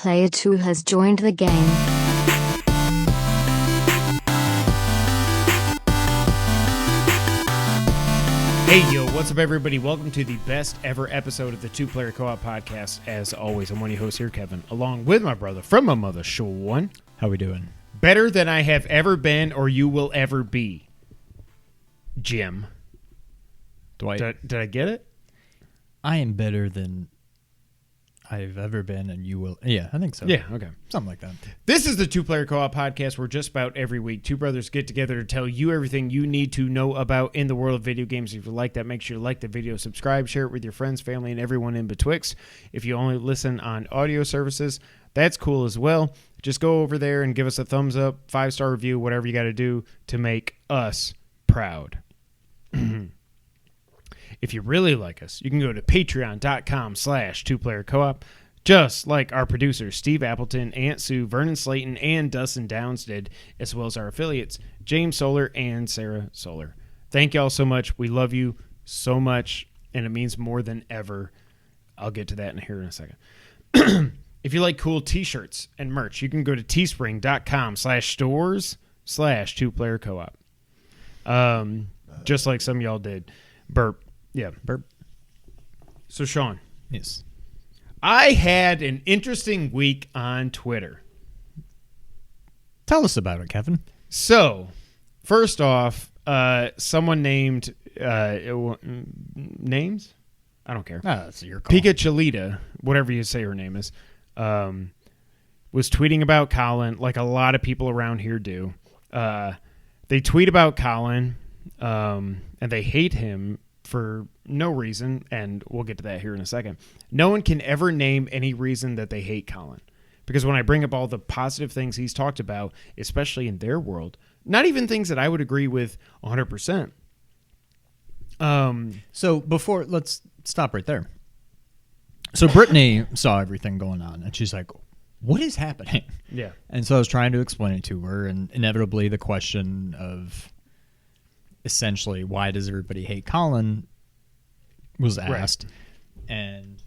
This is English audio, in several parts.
Player 2 has joined the game. Hey, yo, what's up, everybody? Welcome to the best ever episode of the Two Player Co-op Podcast. As always, I'm one of your hosts here, Kevin, along with my brother from my mother, Sean. How we doing? Better than I have ever been or you will ever be, Jim. Dwight. Did I get it? I am better than I've ever been, and you will. Yeah, I think so. Yeah, okay. Something like that. This is the Two Player Co-op Podcast where just about every week, two brothers get together to tell you everything you need to know about in the world of video games. If you like that, make sure you like the video, subscribe, share it with your friends, family, and everyone in betwixt. If you only listen on audio services, that's cool as well. Just go over there and give us a thumbs up, 5-star review, whatever you got to do to make us proud. If you really like us, you can go to patreon.com/2playercoop, just like our producers, Steve Appleton, Aunt Sue, Vernon Slayton, and Dustin Downs did, as well as our affiliates, James Solar and Sarah Solar. Thank y'all so much. We love you so much, and it means more than ever. I'll get to that here in a second. If you like cool t-shirts and merch, you can go to teespring.com/stores/2playercoop. Just like some of y'all did. Burp. Yeah. Burp. So, Sean. Yes. I had an interesting week on Twitter. Tell us about it, Kevin. So, first off, someone named names? I don't care. That's your call. Pika whatever you say her name is, was tweeting about Colin, like a lot of people around here do. They tweet about Colin, and they hate him for no reason, and we'll get to that here in a second. No one can ever name any reason that they hate Colin, because when I bring up all the positive things he's talked about, especially in their world, not even things that I would agree with 100%. So let's stop right there. So Brittany saw everything going on, and she's like, what is happening? Yeah. And so I was trying to explain it to her, and inevitably the question of essentially why does everybody hate Colin was asked. Right. And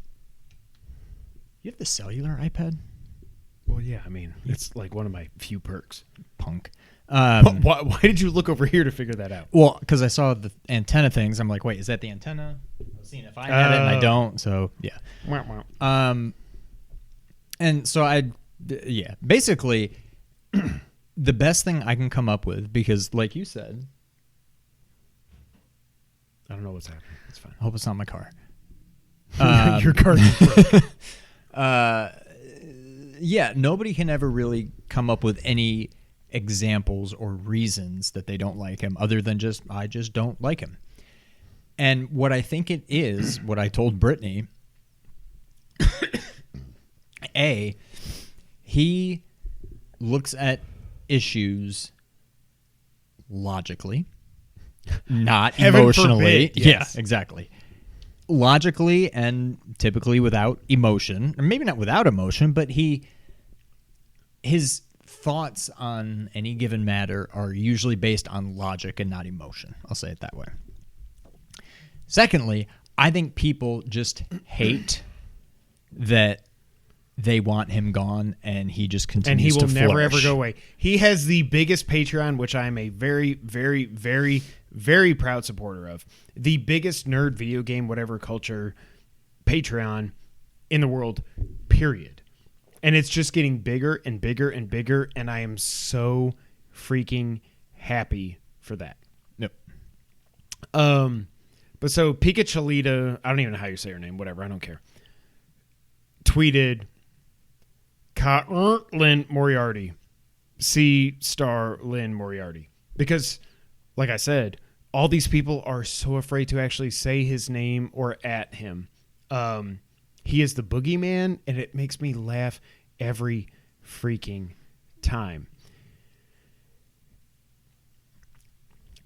you have the cellular iPad? Well, yeah, I mean, it's like one of my few perks. Punk. Why did you look over here to figure that out? Well, because I saw the antenna things. I'm like, wait, is that the antenna? I was seeing if I had it, and I don't. So, yeah. And so basically, the best thing I can come up with, because like you said, I don't know what's happening. It's fine. I hope it's not my car. Your car just broke. Yeah, nobody can ever really come up with any examples or reasons that they don't like him other than I just don't like him. And what I think it is, what I told Brittany, he looks at issues logically, not emotionally. Forbid, yes. Yeah, exactly. Logically and typically without emotion, or maybe not without emotion, but his thoughts on any given matter are usually based on logic and not emotion. I'll say it that way. Secondly, I think people just hate that they want him gone, and he just continues to flourish. And he will never, ever go away. He has the biggest Patreon, which I am a very, very, very, very proud supporter of. The biggest nerd video game, whatever culture, Patreon in the world, period. And it's just getting bigger and bigger and bigger, and I am so freaking happy for that. Yep. But so Pika, I don't even know how you say her name, whatever, I don't care, tweeted Lynn Moriarty, Lynn Moriarty. Because, like I said, all these people are so afraid to actually say his name or at him. He is the boogeyman, and it makes me laugh every freaking time.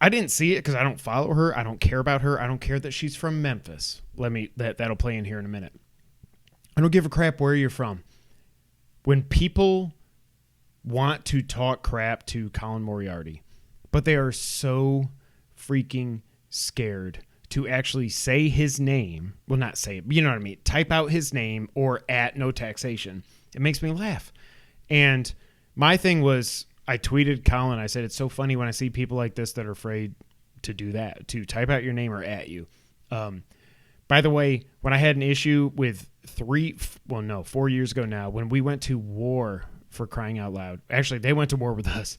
I didn't see it because I don't follow her. I don't care about her. I don't care that she's from Memphis. That'll play in here in a minute. I don't give a crap where you're from. When people want to talk crap to Colin Moriarty, but they are so freaking scared to actually say his name. Well, not say it, but you know what I mean. Type out his name or at no taxation It makes me laugh. And my thing was, I tweeted Colin. I said, it's so funny when I see people like this that are afraid to do that, to type out your name or at you. By the way, when I had an issue with 4 years ago now, when we went to war, for crying out loud. Actually, they went to war with us.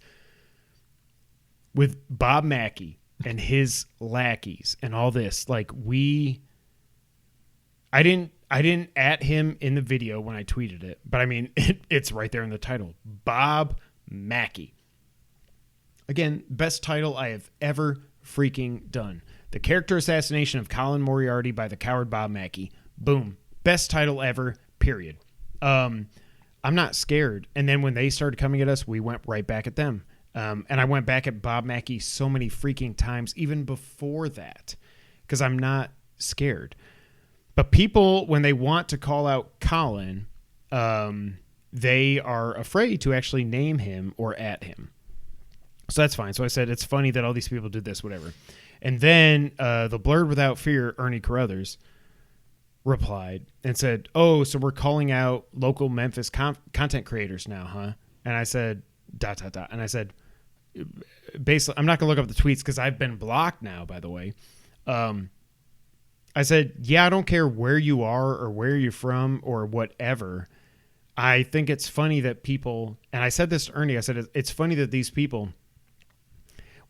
With Bob Mackey and his lackeys and all this. Like, I didn't at him in the video when I tweeted it, but I mean, it's right there in the title. Bob Mackey. Again, best title I have ever freaking done. The character assassination of Colin Moriarty by the coward Bob Mackey. Boom. Best title ever, period. I'm not scared. And then when they started coming at us, we went right back at them. And I went back at Bob Mackey so many freaking times, even before that, because I'm not scared. But people, when they want to call out Colin, they are afraid to actually name him or at him. So that's fine. So I said, it's funny that all these people did this, whatever. And then the Blurred Without Fear, Ernie Carruthers, replied and said, oh, so we're calling out local Memphis content creators now, huh? And I said, ... And I said, basically, I'm not going to look up the tweets because I've been blocked now, by the way. I said, yeah, I don't care where you are or where you're from or whatever. I think it's funny that people, and I said this to Ernie, I said, it's funny that these people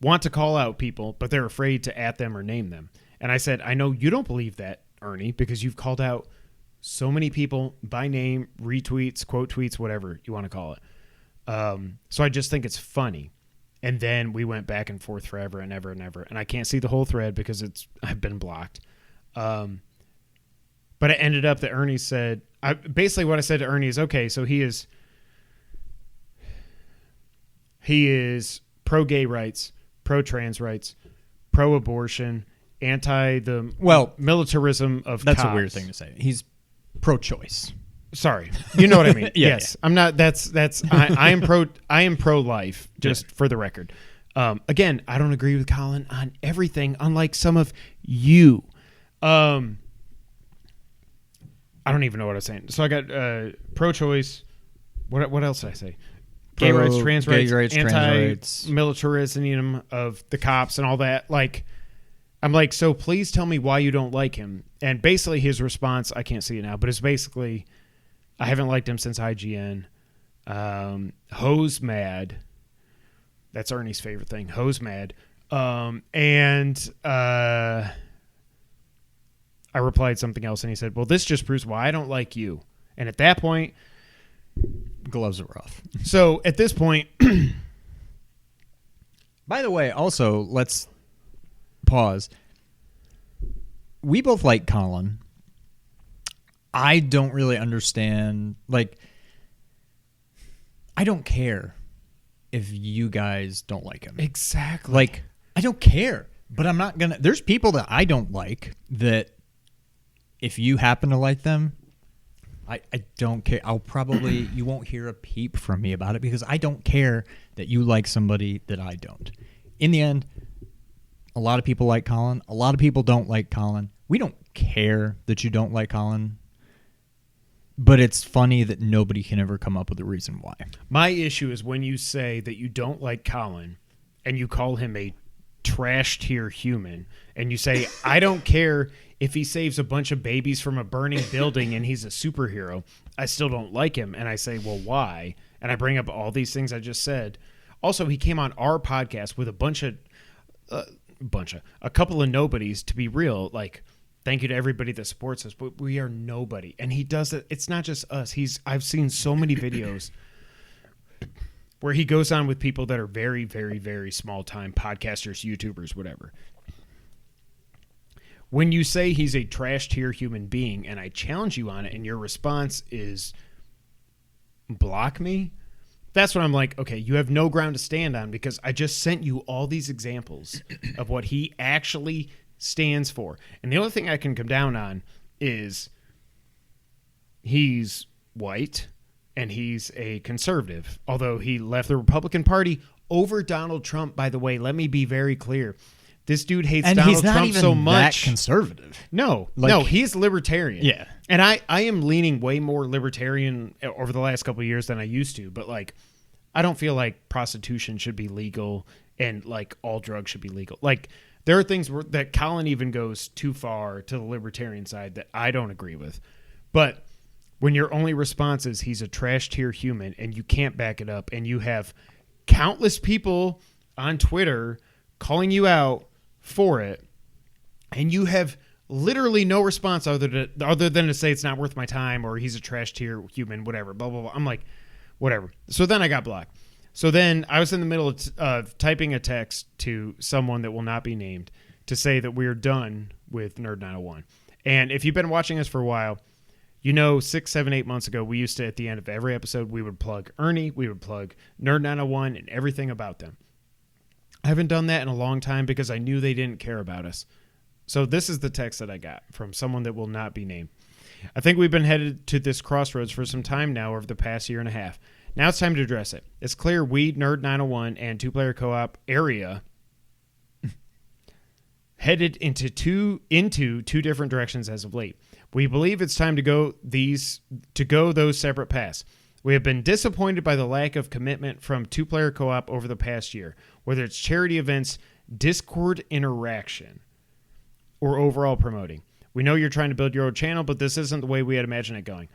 want to call out people, but they're afraid to at them or name them. And I said, I know you don't believe that, Ernie, because you've called out so many people by name, retweets, quote tweets, whatever you want to call it. So I just think it's funny. And then we went back and forth forever and ever and ever. And I can't see the whole thread because I've been blocked. But it ended up that Ernie said, basically what I said to Ernie is, okay, so he is pro-gay rights, pro-trans rights, pro-abortion, anti the militarism of that's cops. A weird thing to say. He's pro-choice. Sorry, you know what I mean. Yes. I'm not. I am pro-life. Just for the record. Again, I don't agree with Colin on everything. Unlike some of you. I don't even know what I was saying. So I got pro-choice. What else did I say? Gay rights, trans rights, anti-militarism of the cops and all that. Like, I'm like, so please tell me why you don't like him. And basically his response, I can't see it now, but it's basically, I haven't liked him since IGN. Hose mad. That's Ernie's favorite thing. Hose mad. I replied something else and he said, well, this just proves why I don't like you. And at that point, gloves are off. So at this point, by the way, also let's pause. We both like Colin. I don't really understand. Like, I don't care if you guys don't like him. Exactly. Like, I don't care. But I'm not gonna. There's people that I don't like that if you happen to like them, I don't care. I'll probably, you won't hear a peep from me about it because I don't care that you like somebody that I don't. In the end, a lot of people like Colin. A lot of people don't like Colin. We don't care that you don't like Colin. But it's funny that nobody can ever come up with a reason why. My issue is when you say that you don't like Colin and you call him a trash tier human and you say, I don't care if he saves a bunch of babies from a burning building and he's a superhero, I still don't like him. And I say, well, why? And I bring up all these things I just said. Also, he came on our podcast with a couple of nobodies, to be real. Like, thank you to everybody that supports us, but we are nobody. And he does it. It's not just us. I've seen so many videos where he goes on with people that are very, very, very small time podcasters, YouTubers, whatever. When you say he's a trash tier human being and I challenge you on it and your response is block me, that's when I'm like, okay, you have no ground to stand on because I just sent you all these examples of what he actually stands for. And the only thing I can come down on is he's white and he's a conservative, although he left the Republican Party over Donald Trump. By the way, let me be very clear. This dude hates And Donald he's not Trump even so much. that conservative. No, Like- he's libertarian. Yeah. And I am leaning way more libertarian over the last couple of years than I used to. But, like, I don't feel like prostitution should be legal and, like, all drugs should be legal. Like, there are things that Colin even goes too far to the libertarian side that I don't agree with. But when your only response is he's a trash tier human and you can't back it up, and you have countless people on Twitter calling you out for it, and you have literally no response other than to say it's not worth my time or he's a trash tier human, whatever, blah, blah, blah. I'm like, whatever. So then I got blocked. So then I was in the middle of typing a text to someone that will not be named to say that we're done with Nerd 901. And if you've been watching us for a while, 6, 7, 8 months ago, we used to, at the end of every episode, we would plug Ernie, we would plug Nerd 901 and everything about them. I haven't done that in a long time because I knew they didn't care about us. So this is the text that I got from someone that will not be named. I think we've been headed to this crossroads for some time now over the past year and a half. Now it's time to address it. It's clear we, Nerd 901, and two-player co-op area headed into two different directions as of late. We believe it's time to go those separate paths. We have been disappointed by the lack of commitment from two-player co-op over the past year, whether it's charity events, Discord interaction, or overall promoting. We know you're trying to build your own channel, but this isn't the way we had imagined it going.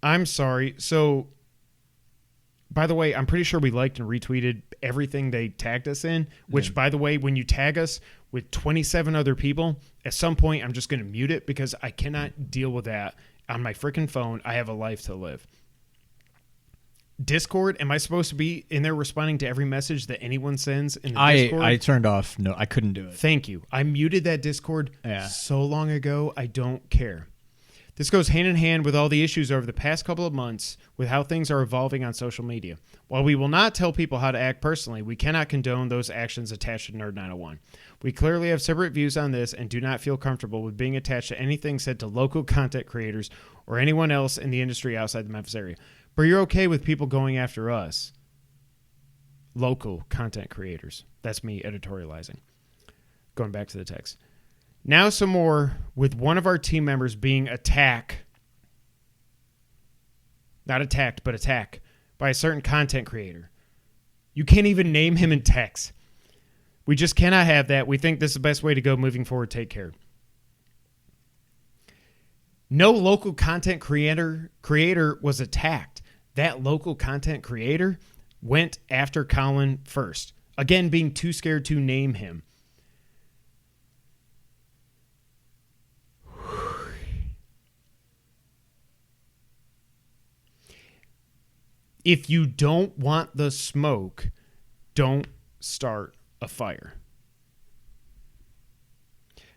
I'm sorry. So, by the way, I'm pretty sure we liked and retweeted everything they tagged us in, which, by the way, when you tag us with 27 other people, at some point I'm just going to mute it because I cannot deal with that on my freaking phone. I have a life to live. Discord, am I supposed to be in there responding to every message that anyone sends in the Discord? I turned off. No, I couldn't do it. Thank you. I muted that Discord so long ago, I don't care. This goes hand in hand with all the issues over the past couple of months with how things are evolving on social media. While we will not tell people how to act personally, we cannot condone those actions attached to Nerd 901. We clearly have separate views on this and do not feel comfortable with being attached to anything said to local content creators or anyone else in the industry outside the Memphis area. But you're okay with people going after us, local content creators. That's me editorializing. Going back to the text. Now some more with one of our team members being attacked by a certain content creator. You can't even name him in text. We just cannot have that. We think this is the best way to go moving forward. Take care. No local content creator was attacked. That local content creator went after Colin first. Again, being too scared to name him. If you don't want the smoke, don't start a fire.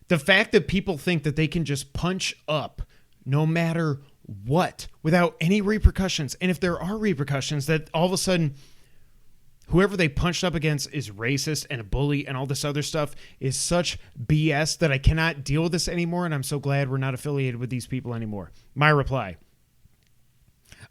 The fact that people think that they can just punch up no matter what without any repercussions, and if there are repercussions, that all of a sudden whoever they punched up against is racist and a bully and all this other stuff is such BS that I cannot deal with this anymore, and I'm so glad we're not affiliated with these people anymore. My reply.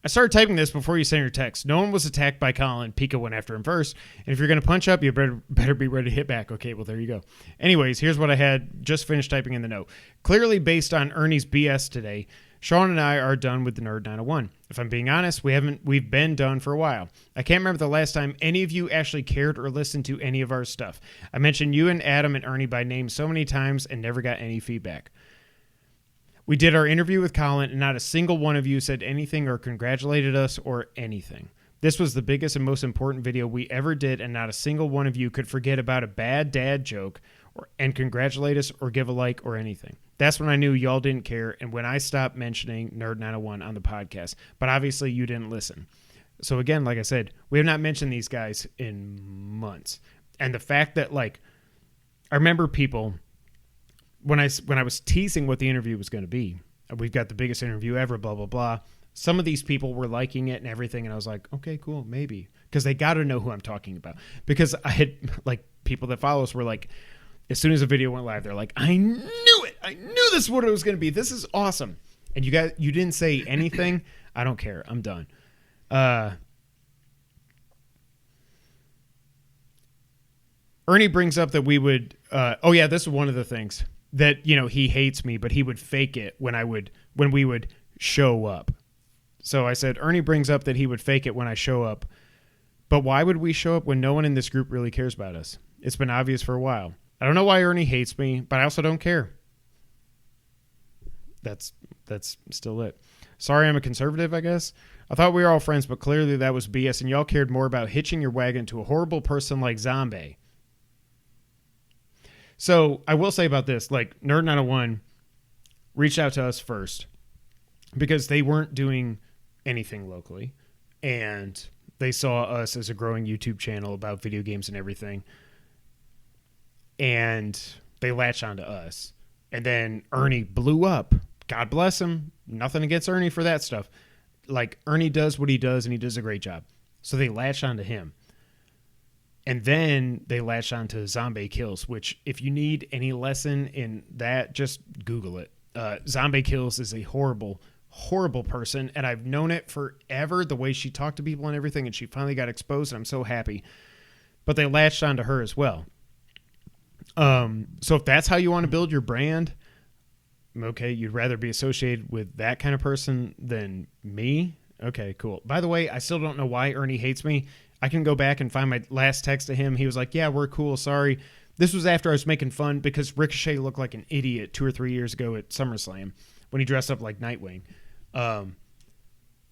I started typing this before you sent your text. No one was attacked by Colin. Pika went after him first. And if you're going to punch up, you better be ready to hit back. Okay, well, there you go. Anyways, here's what I had just finished typing in the note. Clearly, based on Ernie's BS today, Sean and I are done with the Nerd 901. If I'm being honest, we've been done for a while. I can't remember the last time any of you actually cared or listened to any of our stuff. I mentioned you and Adam and Ernie by name so many times and never got any feedback. We did our interview with Colin, and not a single one of you said anything or congratulated us or anything. This was the biggest and most important video we ever did, and not a single one of you could forget about a bad dad joke and congratulate us or give a like or anything. That's when I knew y'all didn't care, and when I stopped mentioning Nerd 901 on the podcast. But obviously you didn't listen. So again, like I said, we have not mentioned these guys in months. And the fact that, like, I remember people... When I was teasing what the interview was going to be, we've got the biggest interview ever, blah, blah, blah. Some of these people were liking it and everything, and I was like, okay, cool, maybe. Because they got to know who I'm talking about. Because I had, like, people that follow us were like, as soon as the video went live, they're like, I knew it. I knew this is what it was going to be. This is awesome. And you didn't say anything. I don't care. I'm done. Ernie brings up that we would oh yeah, this is one of the things that, he hates me, but he would fake it when we would show up. So I said, Ernie brings up that he would fake it when I show up. But why would we show up when no one in this group really cares about us? It's been obvious for a while. I don't know why Ernie hates me, but I also don't care. That's still it. Sorry, I'm a conservative, I guess. I thought we were all friends, but clearly that was BS, and y'all cared more about hitching your wagon to a horrible person like Zombie. So I will say about this, like Nerd 901 reached out to us first because they weren't doing anything locally, and they saw us as a growing YouTube channel about video games and everything, and they latched onto us. And then Ernie blew up. God bless him. Nothing against Ernie for that stuff. Like, Ernie does what he does, and he does a great job. So they latched onto him. And then they latched onto Zombie Kills, which, if you need any lesson in that, just Google it. Zombie Kills is a horrible, horrible person, and I've known it forever, the way she talked to people and everything, and she finally got exposed, and I'm so happy. But they latched onto her as well. So if that's how you want to build your brand, okay, you'd rather be associated with that kind of person than me? Okay, cool. By the way, I still don't know why Ernie hates me. I can go back and find my last text to him. He was like, yeah, we're cool, sorry. This was after I was making fun because Ricochet looked like an idiot 2 or 3 years ago at SummerSlam when he dressed up like Nightwing. And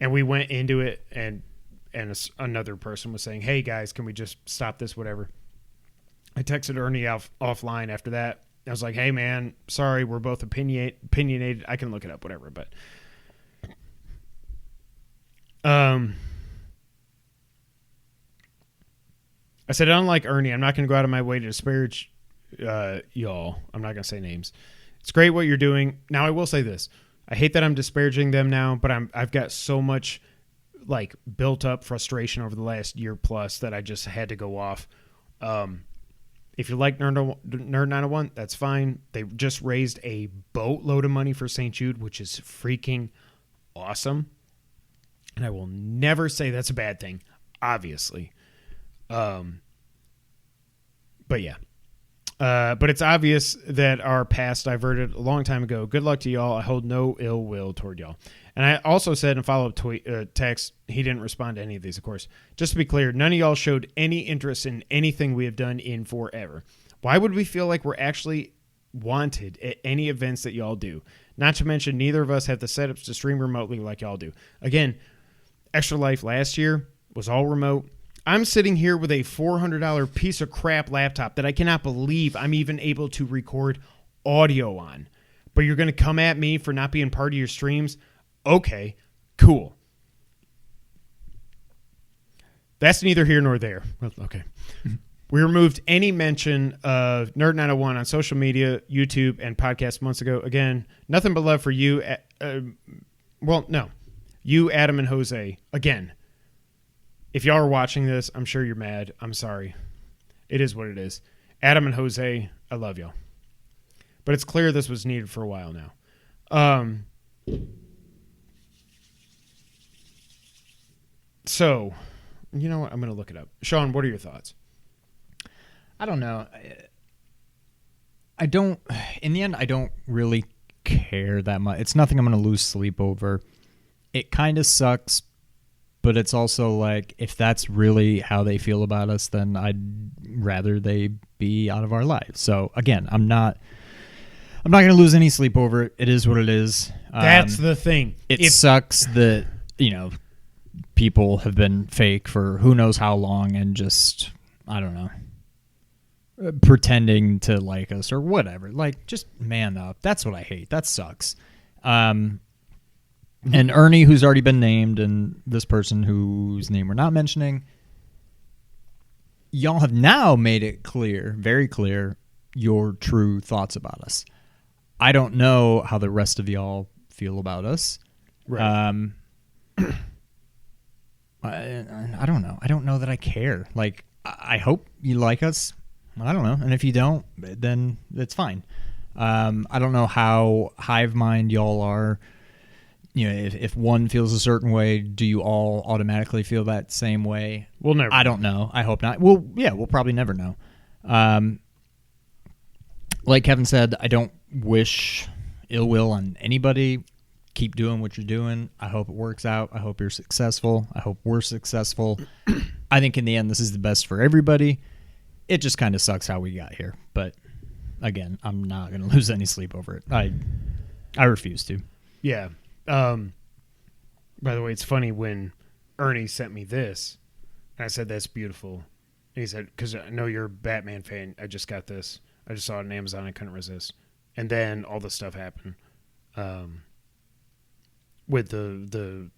we went into it, and another person was saying, hey, guys, can we just stop this, whatever. I texted Ernie offline after that. I was like, hey, man, sorry, we're both opinionated. I can look it up, whatever. But I said, unlike Ernie, I'm not going to go out of my way to disparage y'all. I'm not going to say names. It's great what you're doing. Now, I will say this. I hate that I'm disparaging them now, but I've got so much like built up frustration over the last year plus that I just had to go off. If you like Nerd 901, that's fine. They just raised a boatload of money for St. Jude, which is freaking awesome. And I will never say that's a bad thing, obviously. But yeah. But it's obvious that our past diverted a long time ago. Good luck to y'all. I hold no ill will toward y'all. And I also said in a follow-up text, he didn't respond to any of these, of course. Just to be clear, none of y'all showed any interest in anything we have done in forever. Why would we feel like we're actually wanted at any events that y'all do? Not to mention, neither of us have the setups to stream remotely like y'all do. Again, Extra Life last year was all remote. I'm sitting here with a $400 piece of crap laptop that I cannot believe I'm even able to record audio on. But you're going to come at me for not being part of your streams? Okay, cool. That's neither here nor there. Well, okay. We removed any mention of Nerd 901 on social media, YouTube, and podcasts months ago. Again, nothing but love for you. You, Adam, and Jose. Again, if y'all are watching this, I'm sure you're mad. I'm sorry. It is what it is. Adam and Jose, I love y'all. But it's clear this was needed for a while now. So, you know what? I'm going to look it up. Sean, what are your thoughts? I don't know. In the end, I don't really care that much. It's nothing I'm going to lose sleep over. It kind of sucks, but it's also like, if that's really how they feel about us, then I'd rather they be out of our lives. So again, I'm not going to lose any sleep over it. It is what it is. That's the thing. It sucks that, people have been fake for who knows how long and just, I don't know, pretending to like us or whatever. Like, just man up. That's what I hate. That sucks. And Ernie, who's already been named, and this person whose name we're not mentioning, y'all have now made it clear, very clear, your true thoughts about us. I don't know how the rest of y'all feel about us. Right. I don't know. I don't know that I care. Like, I hope you like us. I don't know. And if you don't, then it's fine. I don't know how hive mind y'all are. If one feels a certain way, do you all automatically feel that same way? We'll never. I don't know. I hope not. We'll probably never know. like Kevin said, I don't wish ill will on anybody. Keep doing what you're doing. I hope it works out. I hope you're successful. I hope we're successful. I think in the end, this is the best for everybody. It just kind of sucks how we got here. But again, I'm not going to lose any sleep over it. I refuse to. Yeah. By the way, it's funny when Ernie sent me this, and I said, that's beautiful. And he said, because I know you're a Batman fan. I just got this. I just saw it on Amazon. I couldn't resist. And then all this stuff happened with the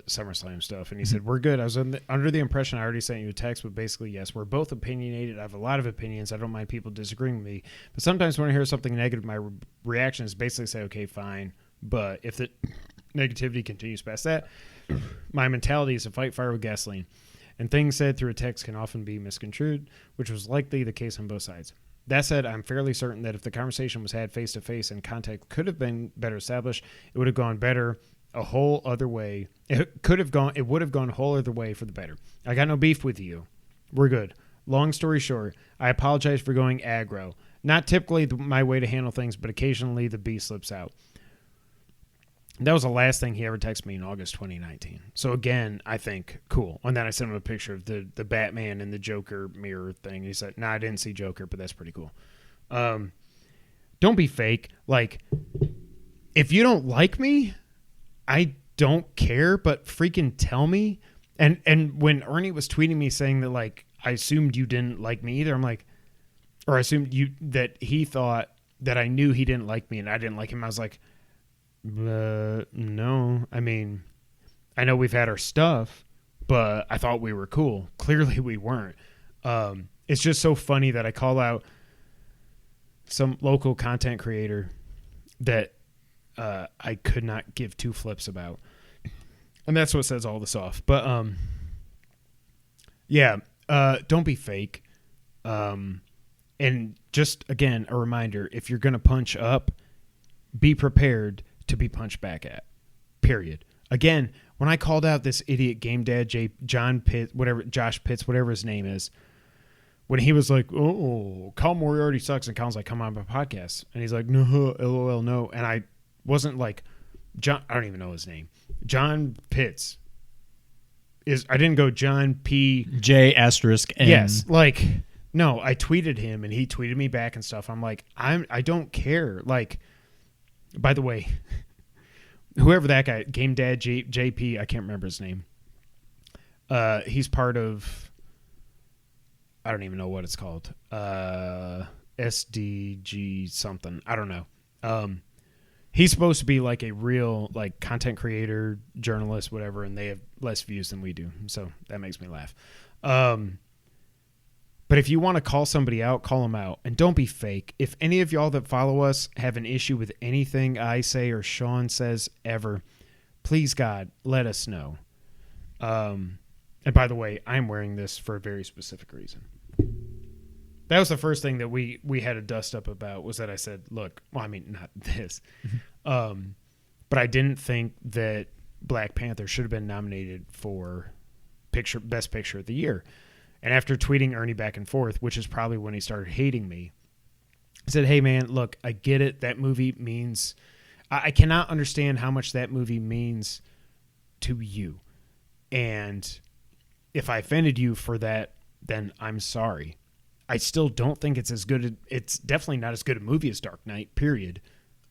SummerSlam stuff. And he said, we're good. I was under the impression I already sent you a text, but basically, yes, we're both opinionated. I have a lot of opinions. I don't mind people disagreeing with me. But sometimes when I hear something negative, my reaction is basically say, okay, fine. But if the negativity continues past that, my mentality is to fight fire with gasoline. And things said through a text can often be misconstrued, which was likely the case on both sides. That said, I'm fairly certain that if the conversation was had face-to-face and context could have been better established, it would have gone better a whole other way. It would have gone a whole other way for the better. I got no beef with you. We're good. Long story short, I apologize for going aggro. Not typically my way to handle things, but occasionally the B slips out. That was the last thing he ever texted me in August 2019. So again, I think, cool. And then I sent him a picture of the Batman and the Joker mirror thing. He said, I didn't see Joker, but that's pretty cool. Don't be fake. Like, if you don't like me, I don't care, but freaking tell me. And when Ernie was tweeting me saying that, like, I assumed you didn't like me either, I'm like, or I assumed that he thought that I knew he didn't like me and I didn't like him. I was like, no. I mean, I know we've had our stuff, but I thought we were cool. Clearly we weren't. It's just so funny that I call out some local content creator that I could not give two flips about. And that's what sets all this off. But don't be fake. And just, again, a reminder, if you're going to punch up, be prepared to be punched back at, period. Again, when I called out this idiot game dad, Josh Pitts, whatever his name is, when he was like, oh, Kyle Moriarty sucks, and Kyle's like, come on my podcast. And he's like, no, LOL, no. And I wasn't like, John, I don't even know his name. John Pitts. I didn't go John P. J asterisk N. Yes, like, no, I tweeted him, and he tweeted me back and stuff. I'm like, I don't care. Like, by the way, whoever that guy, Game Dad JP, I can't remember his name. He's part of, I don't even know what it's called. SDG something. I don't know. He's supposed to be like a real like content creator, journalist, whatever, and they have less views than we do. So that makes me laugh. But if you want to call somebody out, call them out. And don't be fake. If any of y'all that follow us have an issue with anything I say or Sean says ever, please, God, let us know. And by the way, I'm wearing this for a very specific reason. That was the first thing that we had a dust up about, was that I said, look, well, I mean, not this. But I didn't think that Black Panther should have been nominated for Best Picture of the Year. And after tweeting Ernie back and forth, which is probably when he started hating me, I said, hey, man, look, I get it. That movie means – I cannot understand how much that movie means to you. And if I offended you for that, then I'm sorry. I still don't think it's as good. It's definitely not as good a movie as Dark Knight, period.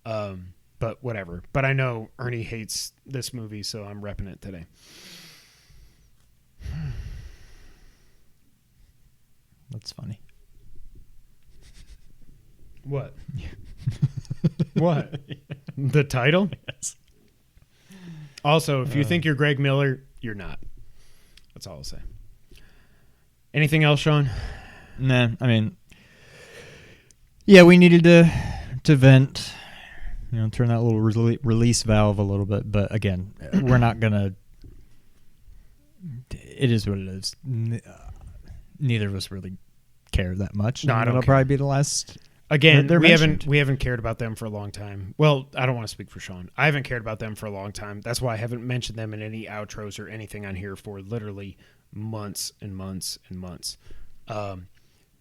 But whatever. But I know Ernie hates this movie, so I'm repping it today. That's funny. What? What? The title? Yes. Also, if you think you're Greg Miller, you're not. That's all I'll say. Anything else, Sean? Nah, I mean, yeah, we needed to vent, turn that little release valve a little bit. But again, we're not gonna. It is what it is. Neither of us really care that much. No, I don't It'll care. probably be the last. Again, they're we mentioned. haven't cared about them for a long time. Well, I don't want to speak for Sean. I haven't cared about them for a long time. That's why I haven't mentioned them in any outros or anything on here for literally months and months and months.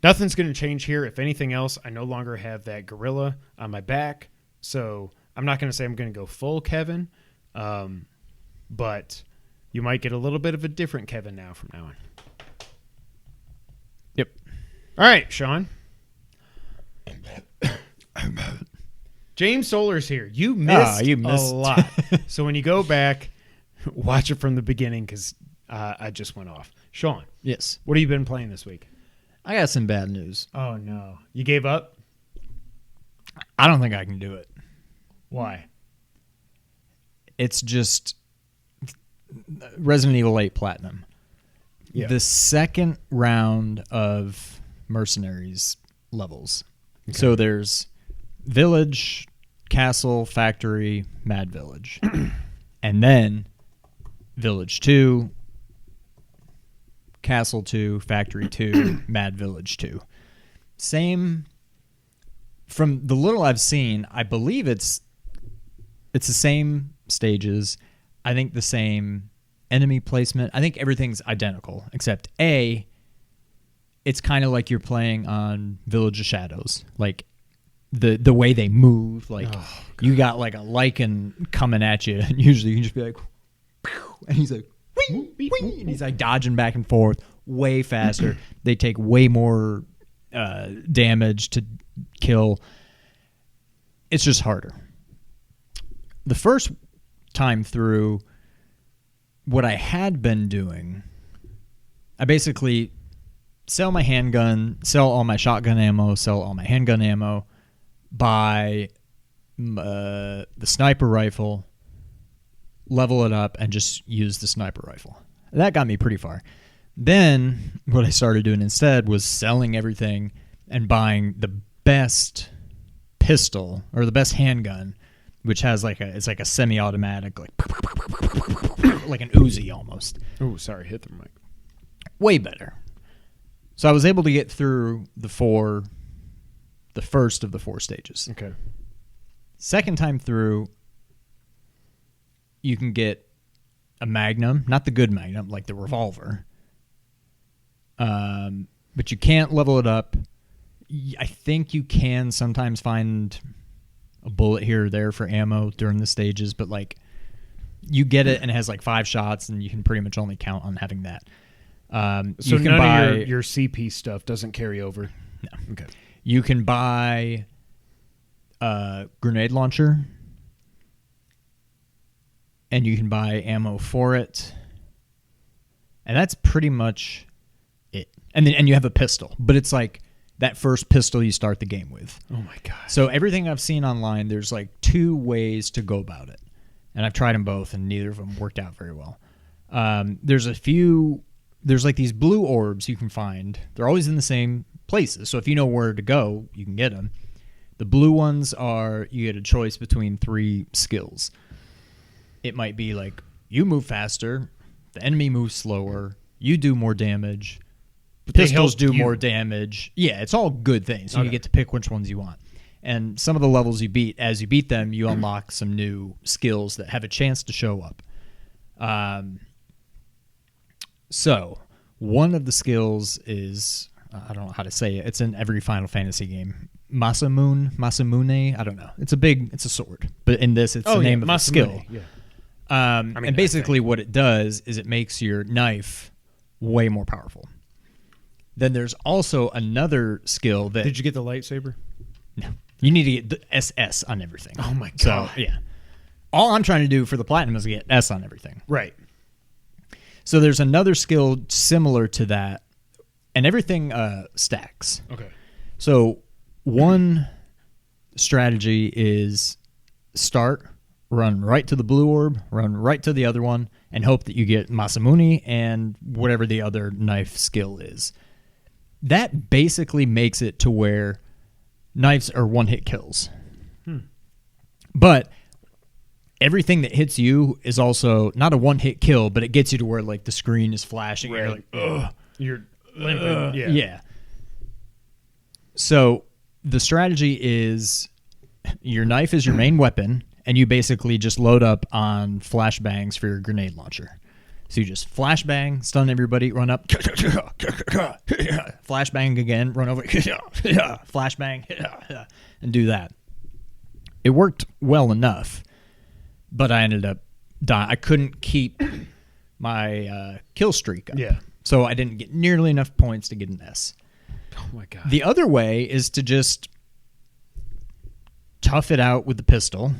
Nothing's going to change here. If anything else, I no longer have that gorilla on my back. So I'm not going to say I'm going to go full Kevin. But you might get a little bit of a different Kevin now from now on. Yep. All right, Sean. James Solar's here. You missed a lot. So when you go back, watch it from the beginning because I just went off. Sean. Yes. What have you been playing this week? I got some bad news. Oh, no. You gave up? I don't think I can do it. Why? It's just Resident Evil 8 Platinum. Yeah. The second round of Mercenaries levels. Okay. So there's Village, Castle, Factory, Mad Village. And then Village 2, Castle 2, Factory 2, Mad Village 2. Same. From the little I've seen, I believe it's the same stages. I think the same enemy placement. I think everything's identical, except it's kind of like you're playing on Village of Shadows. Like the way they move, like you got like a lichen coming at you, and usually you can just be like, and he's like, wing, wing, and he's like dodging back and forth way faster. They take way more damage to kill. It's just harder. The first time through, what I had been doing, I basically sell my handgun, sell all my shotgun ammo, sell all my handgun ammo, buy the sniper rifle, level it up, and just use the sniper rifle. That got me pretty far. Then what I started doing instead was selling everything and buying the best pistol or the best handgun, which has it's like a semi-automatic, like an Uzi almost. Oh, sorry, hit the mic. Way better. So I was able to get through the first of the 4 stages. Okay. Second time through, you can get a Magnum, not the good Magnum, like the revolver. But you can't level it up. I think you can sometimes find a bullet here or there for ammo during the stages, but like you get it and it has like 5 shots, and you can pretty much only count on having that. So you can buy of your CP stuff doesn't carry over? No. Okay. You can buy a grenade launcher, and you can buy ammo for it, and that's pretty much it. And you have a pistol, but it's like that first pistol you start the game with. Oh my god! So everything I've seen online, there's like 2 ways to go about it, and I've tried them both, and neither of them worked out very well. There's like these blue orbs you can find. They're always in the same places, so if you know where to go, you can get them. The blue ones are, you get a choice between 3 skills. It might be like, you move faster, the enemy moves slower, you do more damage, pistols do more damage. Yeah, it's all good things. So you get to pick which ones you want. And some of the levels you beat, as you beat them, you unlock some new skills that have a chance to show up. So one of the skills is, I don't know how to say it. It's in every Final Fantasy game. Masamune, I don't know. It's a sword. But in this, it's the name of the skill. Yeah. And basically what it does is it makes your knife way more powerful. Then there's also another skill that... Did you get the lightsaber? No. You need to get the SS on everything. Oh my god. So, yeah. All I'm trying to do for the platinum is get S on everything. Right. So there's another skill similar to that, and everything stacks. Okay. So one strategy is start, run right to the blue orb, run right to the other one, and hope that you get Masamune and whatever the other knife skill is. That basically makes it to where knives are one-hit kills. But everything that hits you is also not a one-hit kill, but it gets you to where like the screen is flashing. Right. You're like, ugh. You're limping. Yeah. So the strategy is your knife is your main weapon, and you basically just load up on flashbangs for your grenade launcher. So you just flashbang, stun everybody, run up, flashbang again, run over, flashbang, and do that. It worked well enough, but I ended up dying. I couldn't keep my kill streak up. Yeah. So I didn't get nearly enough points to get an S. Oh, my God. The other way is to just tough it out with the pistol.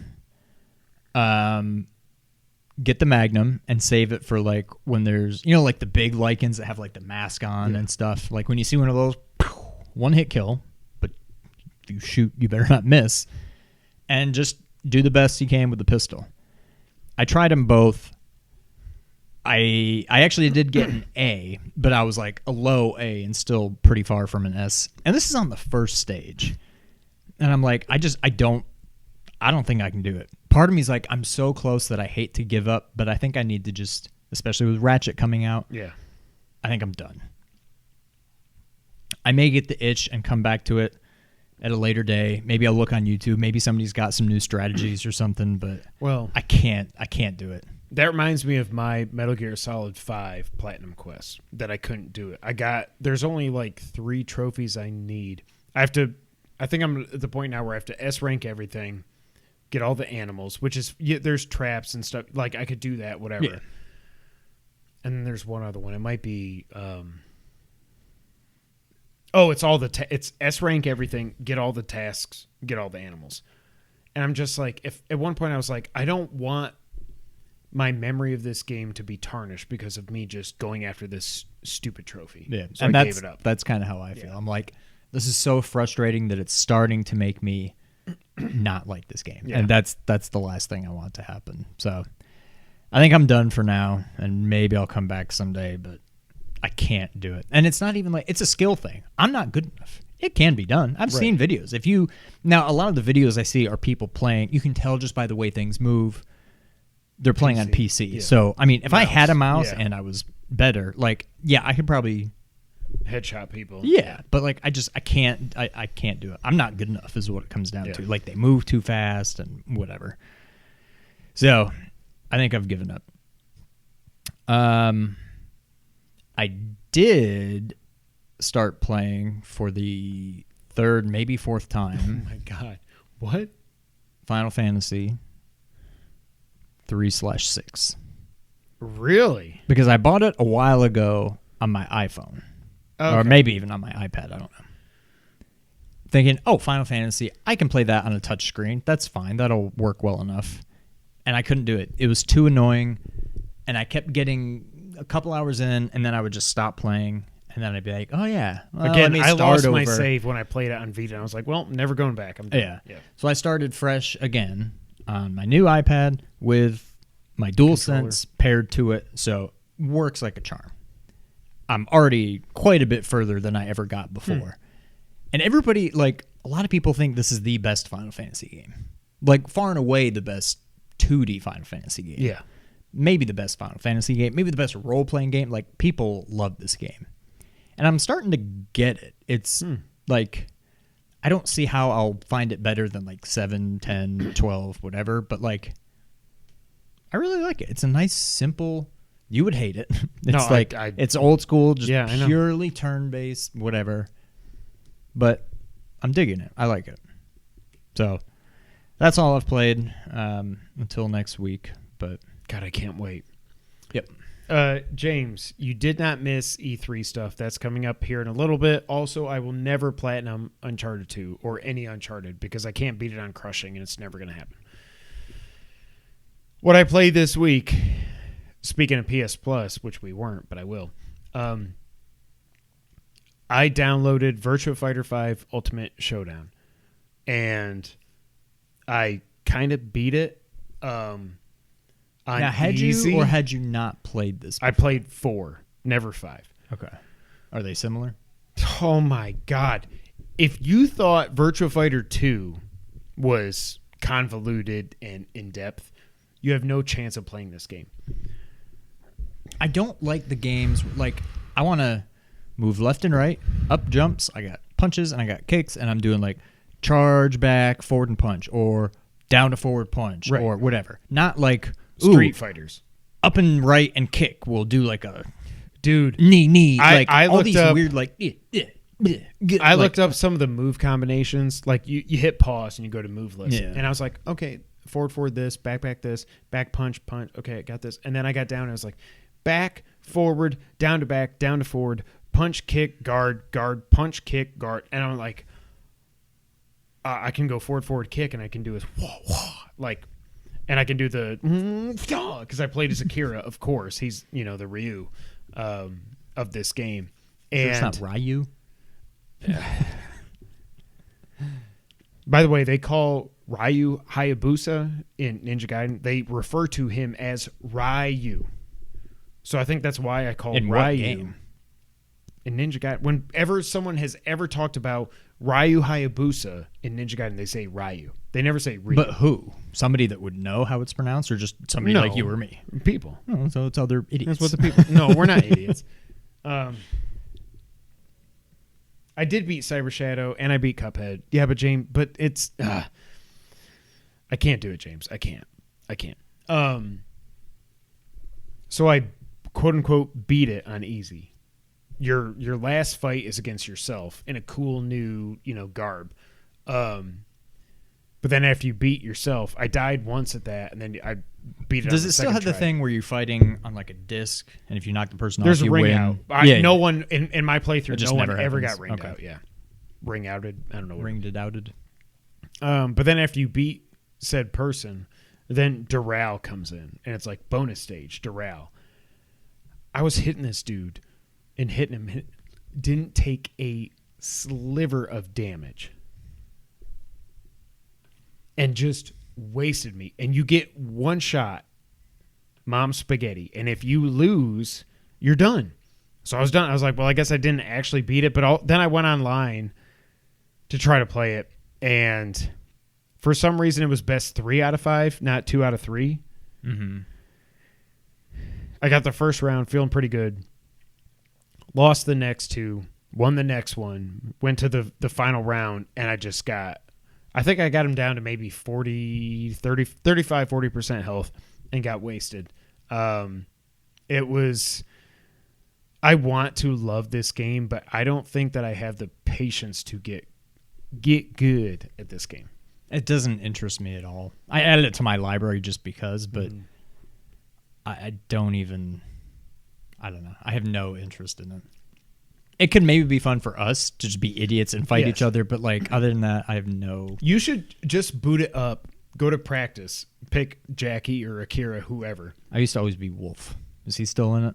Get the Magnum and save it for like when there's, like the big Lycans that have like the mask on and stuff. Like when you see one of those, one hit kill, but if you shoot, you better not miss. And just do the best you can with the pistol. I tried them both. I actually did get an A, but I was like a low A and still pretty far from an S. And this is on the first stage. And I'm like, I don't think I can do it. Part of me is like, I'm so close that I hate to give up, but I think I need to just, especially with Ratchet coming out, I think I'm done. I may get the itch and come back to it at a later day. Maybe I'll look on YouTube. Maybe somebody's got some new strategies or something, but I can't do it. That reminds me of my Metal Gear Solid 5 Platinum Quest that I couldn't do it. There's only like 3 trophies I need. I think I'm at the point now where I have to S rank everything, get all the animals, which is, there's traps and stuff. Like, I could do that, whatever. Yeah. And then there's one other one. It might be, it's all it's S rank everything, get all the tasks, get all the animals. And I'm just like, if at one point I was like, I don't want my memory of this game to be tarnished because of me just going after this stupid trophy. Yeah. So and I gave it up. That's kind of how I feel. I'm like, this is so frustrating that it's starting to make me not like this game. Yeah. And that's the last thing I want to happen. So I think I'm done for now, and maybe I'll come back someday, but I can't do it. And it's not even like, it's a skill thing. I'm not good enough. It can be done. I've seen videos. Now a lot of the videos I see are people playing. You can tell just by the way things move. They're playing on PC. Yeah. So, I mean, if I had a mouse and I was better, like, I could probably headshot people. Yeah, but like I can't do it. I'm not good enough is what it comes down to. Like they move too fast and whatever. So I think I've given up. I did start playing for the third, maybe fourth time. Oh my God. What? Final Fantasy 3/6. Really? Because I bought it a while ago on my iPhone. Okay. Or maybe even on my iPad, I don't know. Thinking, Final Fantasy, I can play that on a touch screen. That's fine. That'll work well enough. And I couldn't do it. It was too annoying, and I kept getting a couple hours in, and then I would just stop playing, and then I'd be like, again, I lost my save when I played it on Vita, and I was like, well, never going back. I'm done. Yeah. So I started fresh again on my new iPad with my DualSense paired to it, so works like a charm. I'm already quite a bit further than I ever got before. And everybody, like, a lot of people think this is the best Final Fantasy game. Like, far and away the best 2D Final Fantasy game. Yeah. Maybe the best Final Fantasy game. Maybe the best role-playing game. Like, people love this game. And I'm starting to get it. It's, like, I don't see how I'll find it better than, like, 7, 10, 12, whatever. But, like, I really like it. It's a nice, simple... You would hate it. It's it's old school, just purely turn-based, whatever. But I'm digging it. I like it. So that's all I've played until next week. But God, I can't wait. Yep. James, you did not miss E3 stuff. That's coming up here in a little bit. Also, I will never platinum Uncharted 2 or any Uncharted because I can't beat it on crushing, and it's never going to happen. What I played this week... Speaking of PS Plus, which we weren't, but I will. I downloaded Virtua Fighter 5 Ultimate Showdown, and I kind of beat it. Now, had easy. You or had you not played this before? I played 4, never 5. Okay. Are they similar? Oh my God! If you thought Virtua Fighter 2 was convoluted and in depth, you have no chance of playing this game. I don't like the games, like, I want to move left and right, up jumps, I got punches, and I got kicks, and I'm doing, like, charge back, forward and punch, or down to forward punch, or whatever. Not like... Street Fighters. up and right and kick will do like a dude knee. I all looked these up, weird like. I looked up some of the move combinations. Like you hit pause and you go to move list, and I was like, okay, forward this, back this, back punch. Okay, I got this, and then I got down and I was like, back, forward, down to back, down to forward, punch, kick, guard, punch, kick, guard, and I'm like, I can go forward, kick, and I can do this, like, and I can do the because I played as Akira, of course. He's the Ryu of this game, and it's not Ryu. By the way, they call Ryu Hayabusa in Ninja Gaiden. They refer to him as Ryu. So I think that's why I call in Ryu. What game? In Ninja Gaiden. Whenever someone has ever talked about Ryu Hayabusa in Ninja Gaiden, they say Ryu. They never say Ryu. But who? Somebody that would know how it's pronounced, or just somebody like you or me? People. Oh, so it's other idiots. That's what the people... No, we're not idiots. I did beat Cyber Shadow and I beat Cuphead. Yeah, but James, it's I can't do it, James. I can't. So I quote unquote beat it on easy. Your last fight is against yourself in a cool new, garb. But then after you beat yourself, I died once at that, and then I beat it. Does on it still have try. the thing where you're fighting on like a disc, and if you knock the person There's off, a you ring win? out. No one in my playthrough, just no one never ever happens. got ringed Okay. out. Yeah, ring outed. I don't know. Ringed it outed. But then after you beat said person, then Doral comes in, and it's like bonus stage Doral. I was hitting this dude and hitting him, didn't take a sliver of damage, and just wasted me. And you get one shot, mom spaghetti, and if you lose, you're done. So I was done. I was like, well, I guess I didn't actually beat it, but then I went online to try to play it, and for some reason it was best 3 out of 5, not 2 out of 3. Mm-hmm. I got the first round feeling pretty good, lost the next 2, won the next one, went to the final round, and I think I got him down to maybe 40, 30, 35, 40% health and got wasted. It was... I want to love this game, but I don't think that I have the patience to get good at this game. It doesn't interest me at all. I added it to my library just because, but I don't even... I don't know. I have no interest in it. It could maybe be fun for us to just be idiots and fight each other, but like other than that, I have no... You should just boot it up, go to practice, pick Jackie or Akira, whoever. I used to always be Wolf. Is he still in it?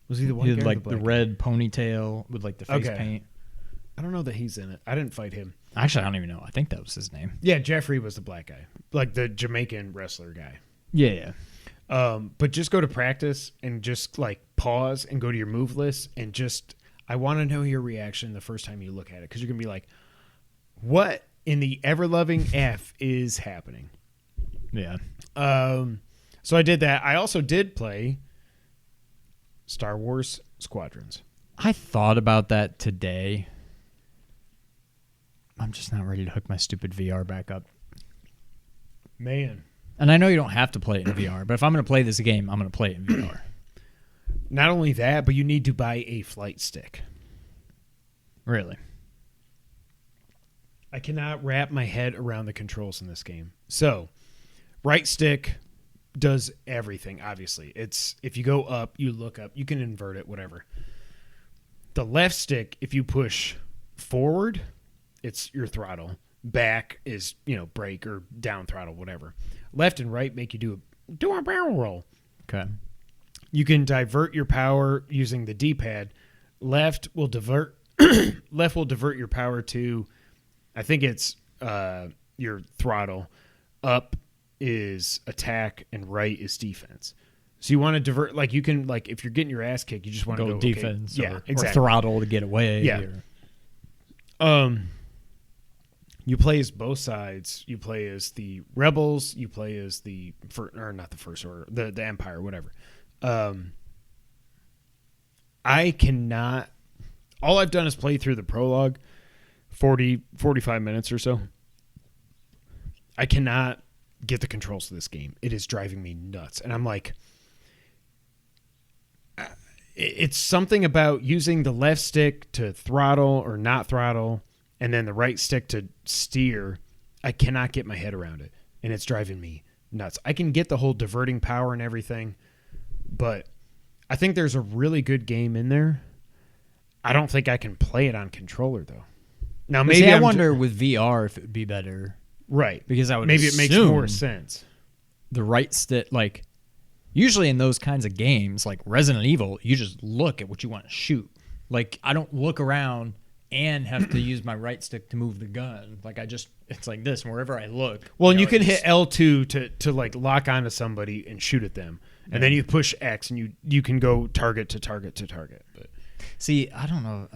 Was he the one He guy had or like the the black red ponytail with like the face paint. I don't know that he's in it. I didn't fight him. Actually, I don't even know. I think that was his name. Yeah, Jeffrey was the black guy, like the Jamaican wrestler guy. Yeah. But just go to practice and just like pause and go to your move list and just... I want to know your reaction the first time you look at it, because you're going to be like, what in the ever-loving F is happening? Yeah. So I did that. I also did play Star Wars Squadrons. I thought about that today. I'm just not ready to hook my stupid VR back up. Man. And I know you don't have to play it in VR, but if I'm going to play this game, I'm going to play it in VR. Not only that, but you need to buy a flight stick. Really? I cannot wrap my head around the controls in this game. So, right stick does everything, obviously. It's if you go up, you look up, you can invert it, whatever. The left stick, if you push forward, it's your throttle. Back is, brake or down throttle, whatever. Left and right make you do a barrel roll. Okay. You can divert your power using the D-pad. Left will divert your power to, I think it's your throttle. Up is attack and right is defense. So you want to divert, like you can, like if you're getting your ass kicked, you just want to go defense, okay. or throttle to get away. Yeah. You play as both sides. You play as the rebels. You play as not the first order, the Empire, whatever. I cannot. All I've done is play through the prologue, 45 minutes or so. I cannot get the controls of this game. It is driving me nuts. And I'm like, it's something about using the left stick to throttle or not throttle, and then the right stick to steer. I cannot get my head around it, and it's driving me nuts. I can get the whole diverting power and everything, but I think there's a really good game in there. I don't think I can play it on controller, though. Now, maybe I wonder with VR if it would be better. Right. Because I would maybe it makes more sense. The right stick, like, usually in those kinds of games, like Resident Evil, you just look at what you want to shoot. Like, I don't look around and have to use my right stick to move the gun. Like, it's like this, wherever I look. Well, and you can hit L2 to like lock onto somebody and shoot at them. And then you push X and you can go target to target to target. But see, I don't know.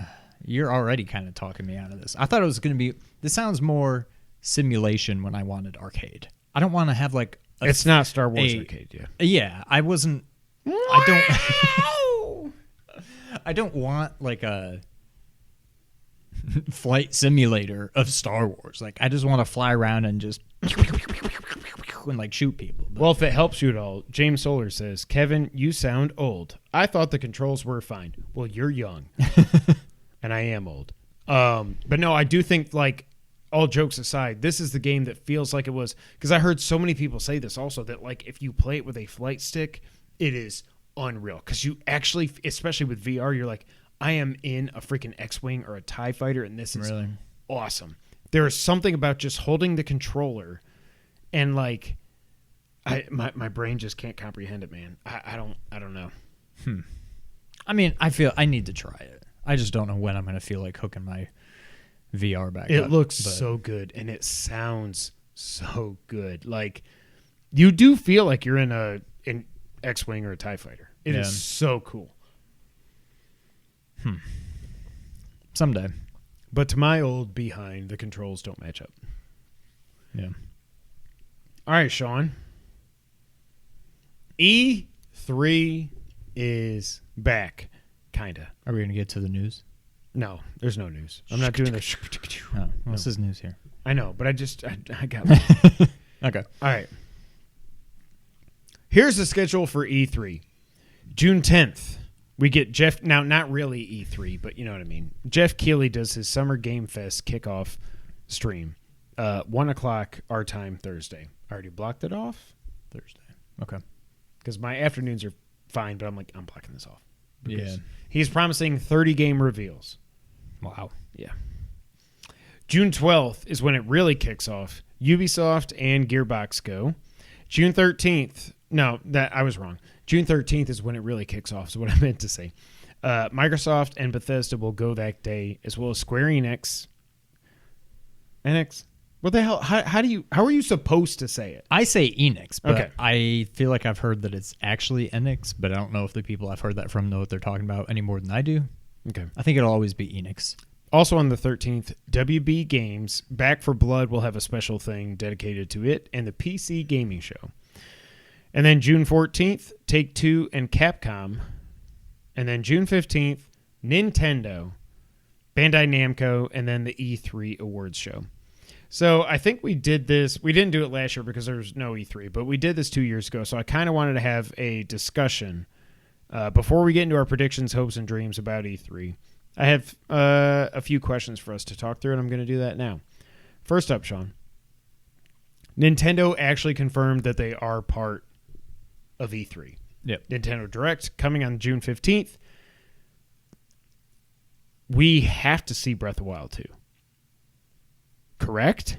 You're already kind of talking me out of this. I thought it was going to be, this sounds more simulation when I wanted arcade. I don't want to have like it's not Star Wars arcade, yeah. Yeah, I wasn't. I don't want like a flight simulator of Star Wars. Like, I just want to fly around and just and like shoot people. But, well, if it helps you at all, James Solar says, Kevin, you sound old. I thought the controls were fine. Well, you're young, and I am old. But no, I do think, like, all jokes aside, this is the game that feels like it was, because I heard so many people say this also, that like if you play it with a flight stick, it is unreal. Because you actually, especially with VR, you're like, I am in a freaking X-Wing or a TIE fighter, and this is really awesome. There is something about just holding the controller and like, my brain just can't comprehend it, man. I don't know. I mean, I feel I need to try it. I just don't know when I'm going to feel like hooking my VR back up. It looks so good, and it sounds so good. Like, you do feel like you're in an X-Wing or a TIE fighter. It is so cool. Someday. But to my old behind, the controls don't match up. Yeah. All right, Sean. E3 is back, kind of. Are we going to get to the news? No, there's no news. I'm not doing this. Oh, well, this is news here. I know, but I got Okay. All right. Here's the schedule for E3. June 10th, we get Jeff. Now, not really E3, but you know what I mean. Jeff Keighley does his Summer Game Fest kickoff stream. 1 o'clock our time Thursday. I already blocked it off. Thursday. Okay. Because my afternoons are fine, but I'm blocking this off. Yeah. He's promising 30 game reveals. Wow. Yeah. June 12th is when it really kicks off. Ubisoft and Gearbox go. June 13th. No, I was wrong. June 13th is when it really kicks off, is what I meant to say. Microsoft and Bethesda will go that day, as well as Square Enix. Enix? What the hell? How are you supposed to say it? I say Enix, but okay. I feel like I've heard that it's actually Enix, but I don't know if the people I've heard that from know what they're talking about any more than I do. Okay. I think it'll always be Enix. Also on the 13th, WB Games Back for Blood will have a special thing dedicated to it and the PC Gaming Show. And then June 14th, Take-Two and Capcom. And then June 15th, Nintendo, Bandai Namco, and then the E3 Awards Show. So I think we did this. We didn't do it last year because there was no E3, but we did this 2 years ago. So I kind of wanted to have a discussion before we get into our predictions, hopes, and dreams about E3. I have a few questions for us to talk through, and I'm going to do that now. First up, Sean. Nintendo actually confirmed that they are part of E3. Yep. Nintendo Direct coming on June 15th. We have to see Breath of the Wild 2. Correct?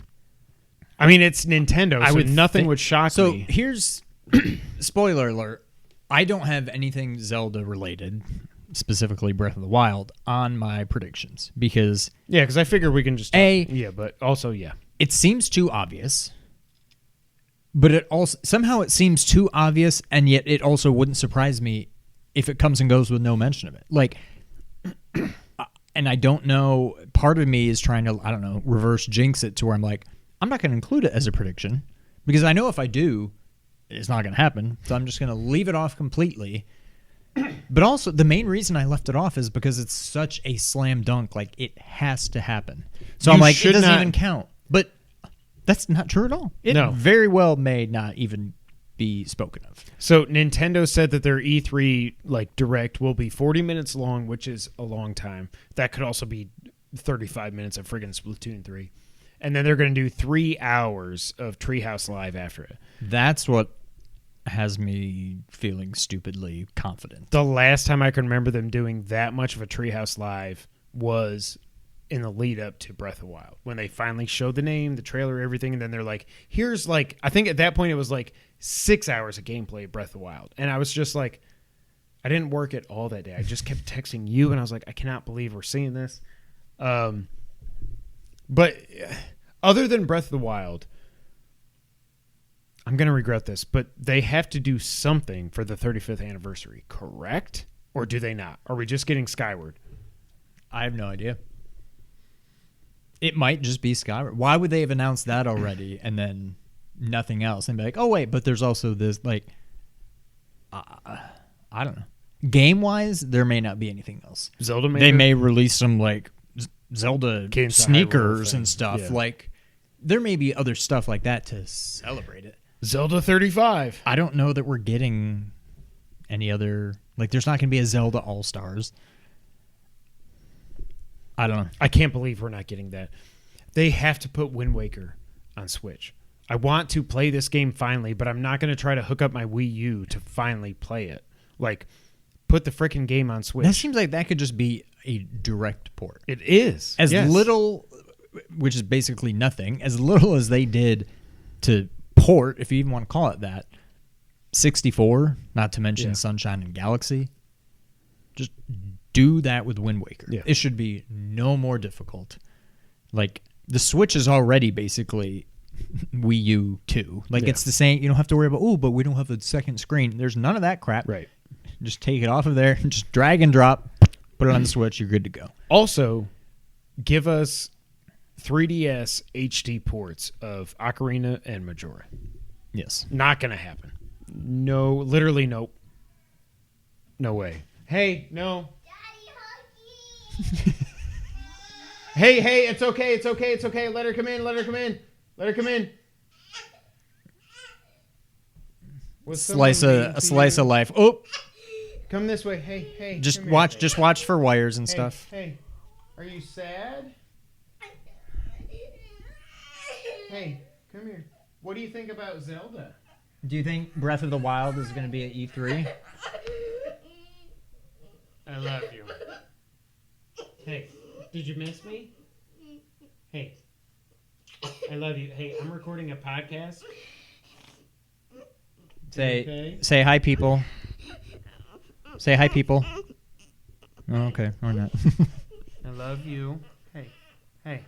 I mean, it's Nintendo, so nothing would shock me. So here's, spoiler alert, I don't have anything Zelda related, specifically Breath of the Wild, on my predictions. Because yeah, because I figure we can just talk. Yeah, but also, yeah. It seems too obvious. But it also somehow it seems too obvious, and yet it also wouldn't surprise me if it comes and goes with no mention of it. Like, and I don't know. Part of me is trying to, I don't know, reverse jinx it to where I'm like, I'm not going to include it as a prediction because I know if I do, it's not going to happen. So I'm just going to leave it off completely. But also, the main reason I left it off is because it's such a slam dunk. Like, it has to happen. So I'm like, it doesn't even count. But that's not true at all. It very well may not even be spoken of. So Nintendo said that their E3 direct will be 40 minutes long, which is a long time. That could also be 35 minutes of friggin' Splatoon 3. And then they're going to do 3 hours of Treehouse Live after it. That's what has me feeling stupidly confident. The last time I can remember them doing that much of a Treehouse Live was in the lead up to Breath of the Wild, when they finally showed the name, the trailer, everything, and then they're like, here's I think at that point it was 6 hours of gameplay of Breath of the Wild. And I was just I didn't work it all that day. I just kept texting you, and I was like, I cannot believe we're seeing this. But other than Breath of the Wild, I'm going to regret this, but they have to do something for the 35th anniversary, correct? Or do they not? Are we just getting Skyward? I have no idea. It might just be Skyward. Why would they have announced that already and then nothing else? And be like, oh, wait, but there's also this, I don't know. Game-wise, there may not be anything else. Zelda They may release some, Zelda sneakers and stuff. Yeah. There may be other stuff like that to celebrate it. Zelda 35. I don't know that we're getting any other... there's not going to be a Zelda All-Stars. I don't know. I can't believe we're not getting that. They have to put Wind Waker on Switch. I want to play this game finally, but I'm not going to try to hook up my Wii U to finally play it. Put the freaking game on Switch. That seems like that could just be a direct port. It is. As little, which is basically nothing, as little as they did to port, if you even want to call it that, 64, not to mention Sunshine and Galaxy. Just do that with Wind Waker. Yeah. It should be no more difficult. The Switch is already basically Wii U 2. It's the same. You don't have to worry about, but we don't have a second screen. There's none of that crap. Right. Just take it off of there, just drag and drop, put it on the Switch, you're good to go. Also, give us 3DS HD ports of Ocarina and Majora. Yes. Not going to happen. No, literally nope. No way. Hey, no. Hey, it's okay. Let her come in. Slice of life. Oh, come this way. Hey. Just watch for wires and stuff. Hey, are you sad? Hey, come here. What do you think about Zelda? Do you think Breath of the Wild is going to be at E3? I love you. Hey, did you miss me? Hey, I love you. Hey, I'm recording a podcast. Say hi, people. Say hi, people. Oh, okay, or not. I love you. Hey.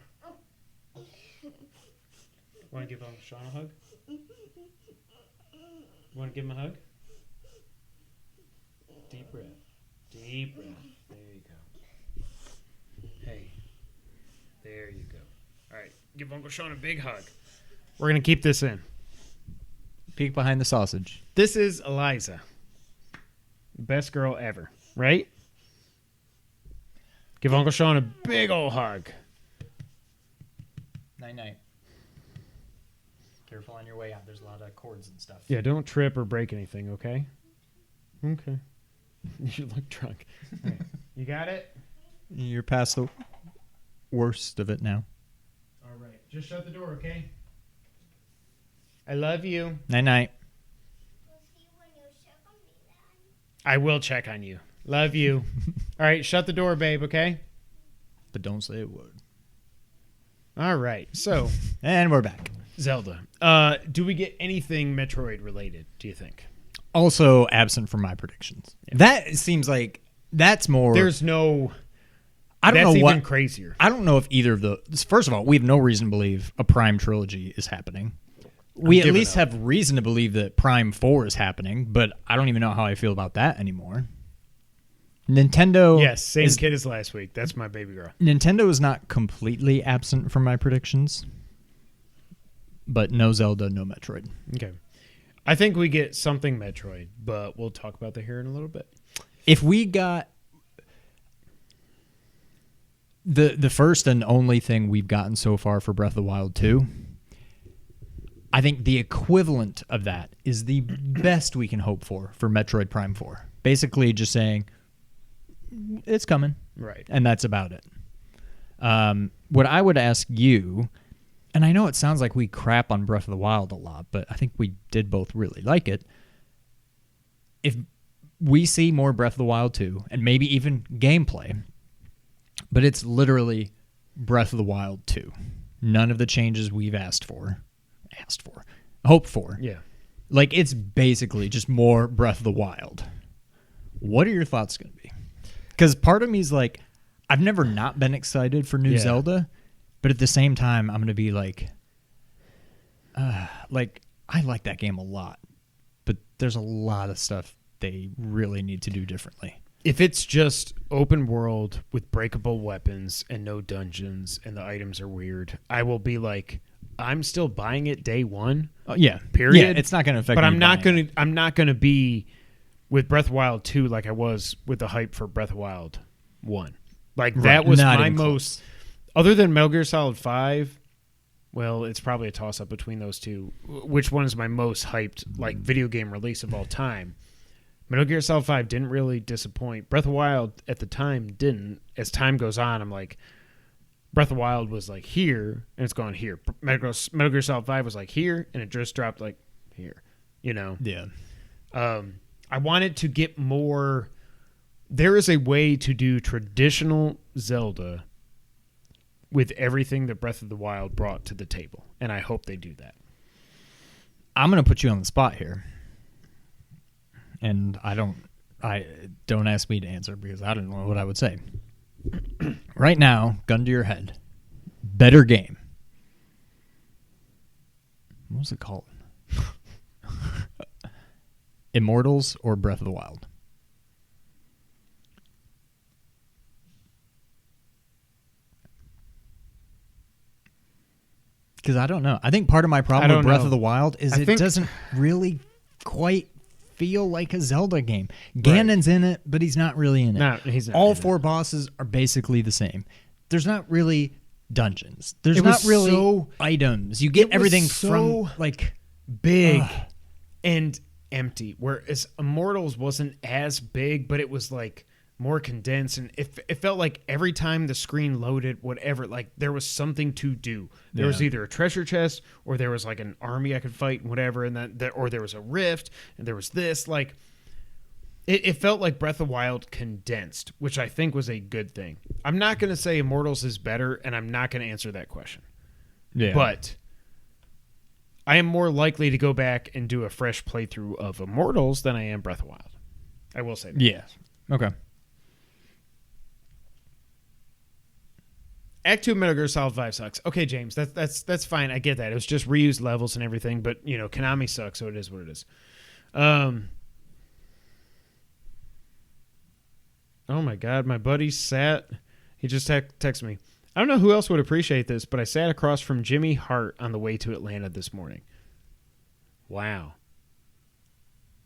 Want to give Sean a hug? Want to give him a hug? Deep breath. Deep breath. There you go. Hey. There you go. All right. Give Uncle Sean a big hug. We're going to keep this in. Peek behind the sausage. This is Eliza. Best girl ever. Right? Give Uncle Sean a big old hug. Night-night. Careful on your way out. There's a lot of cords and stuff. Yeah, don't trip or break anything, okay? Okay. You look drunk. Right. You got it? You're past the worst of it now. All right. Just shut the door, okay? I love you. Night-night. I will check on you. Love you. All right, shut the door, babe, okay? But don't say a word. All right, so. And we're back. Zelda. Do we get anything Metroid related, do you think? Also absent from my predictions. Yeah. That seems like that's more. There's no. I don't that's know what. Even crazier. I don't know if either of the. First of all, we have no reason to believe a Prime trilogy is happening. We at least have reason to believe that Prime 4 is happening, but I don't even know how I feel about that anymore. Nintendo. Yes, same kid as last week. That's my baby girl. Nintendo is not completely absent from my predictions, but no Zelda, no Metroid. Okay. I think we get something Metroid, but we'll talk about that here in a little bit. If we got the first and only thing we've gotten so far for Breath of the Wild 2, I think the equivalent of that is the best we can hope for Metroid Prime 4. Basically just saying, it's coming. Right. And that's about it. What I would ask you, and I know it sounds like we crap on Breath of the Wild a lot, but I think we did both really like it. If we see more Breath of the Wild 2, and maybe even gameplay, but it's literally Breath of the Wild 2. None of the changes we've hoped for. Yeah. Like, it's basically just more Breath of the Wild. What are your thoughts going to be? Because part of me is like, I've never not been excited for new Zelda, but at the same time, I'm going to be like, I like that game a lot, but there's a lot of stuff they really need to do differently. If it's just open world with breakable weapons and no dungeons and the items are weird, I will be like, I'm still buying it day one. Yeah. Period. Yeah, it's not going to affect but me. I'm not going to be with Breath of the Wild 2 like I was with the hype for Breath of the Wild 1. Like, that was my most... Other than Metal Gear Solid 5, well, it's probably a toss-up between those two. Which one is my most hyped, like, video game release of all time? Metal Gear Solid 5 didn't really disappoint. Breath of the Wild at the time didn't. As time goes on, I'm like, Breath of the Wild was like here, and it's gone here. Metal Gear Solid 5 was like here, and it just dropped like here. You know? Yeah. I wanted to get more... There is a way to do traditional Zelda with everything that Breath of the Wild brought to the table, and I hope they do that. I'm going to put you on the spot here. And don't ask me to answer because I don't know what I would say. Right now, gun to your head. Better game. What was it called? Immortals or Breath of the Wild? Because I don't know. I think part of my problem with Breath of the Wild is it doesn't really quite feel like a Zelda game. Ganon's in it, but he's not really in it. No, he's not. All four bosses are basically the same. There's not really dungeons. There's not really items. You get everything from like big and empty. Whereas Immortals wasn't as big, but it was like more condensed, and it felt like every time the screen loaded, whatever, like there was something to do. There was either a treasure chest, or there was like an army I could fight, and whatever, and or there was a rift, and there was this. Like it felt like Breath of the Wild condensed, which I think was a good thing. I'm not going to say Immortals is better, and I'm not going to answer that question. Yeah, but I am more likely to go back and do a fresh playthrough of Immortals than I am Breath of the Wild. I will say that. Yeah. Okay. Act 2 of Metal Gear Solid 5 sucks. Okay, James, that's fine. I get that. It was just reused levels and everything, but, you know, Konami sucks, so it is what it is. Oh, my God. My buddy he just texted me. I don't know who else would appreciate this, but I sat across from Jimmy Hart on the way to Atlanta this morning. Wow.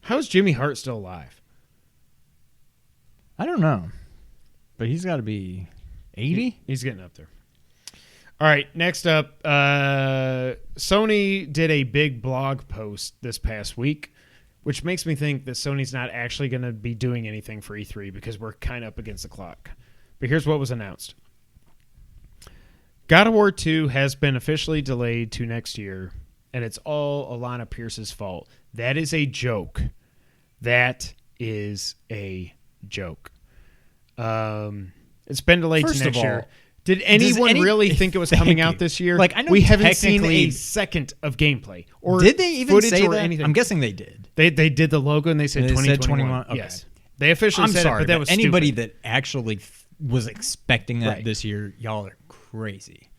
How is Jimmy Hart still alive? I don't know, but he's got to be 80? He's getting up there. All right, next up, Sony did a big blog post this past week, which makes me think that Sony's not actually going to be doing anything for E3 because we're kind of up against the clock. But here's what was announced. God of War 2 has been officially delayed to next year, and it's all Alana Pierce's fault. That is a joke. That is a joke. It's been delayed to next year. Did anyone really think it was coming out this year? Like, I know we haven't seen a second of gameplay. Or did they even say that? Anything. I'm guessing they did. They did the logo and they said 2021. Okay. Yes. They officially said it, but that was anybody stupid. that actually was expecting that this year, y'all are crazy.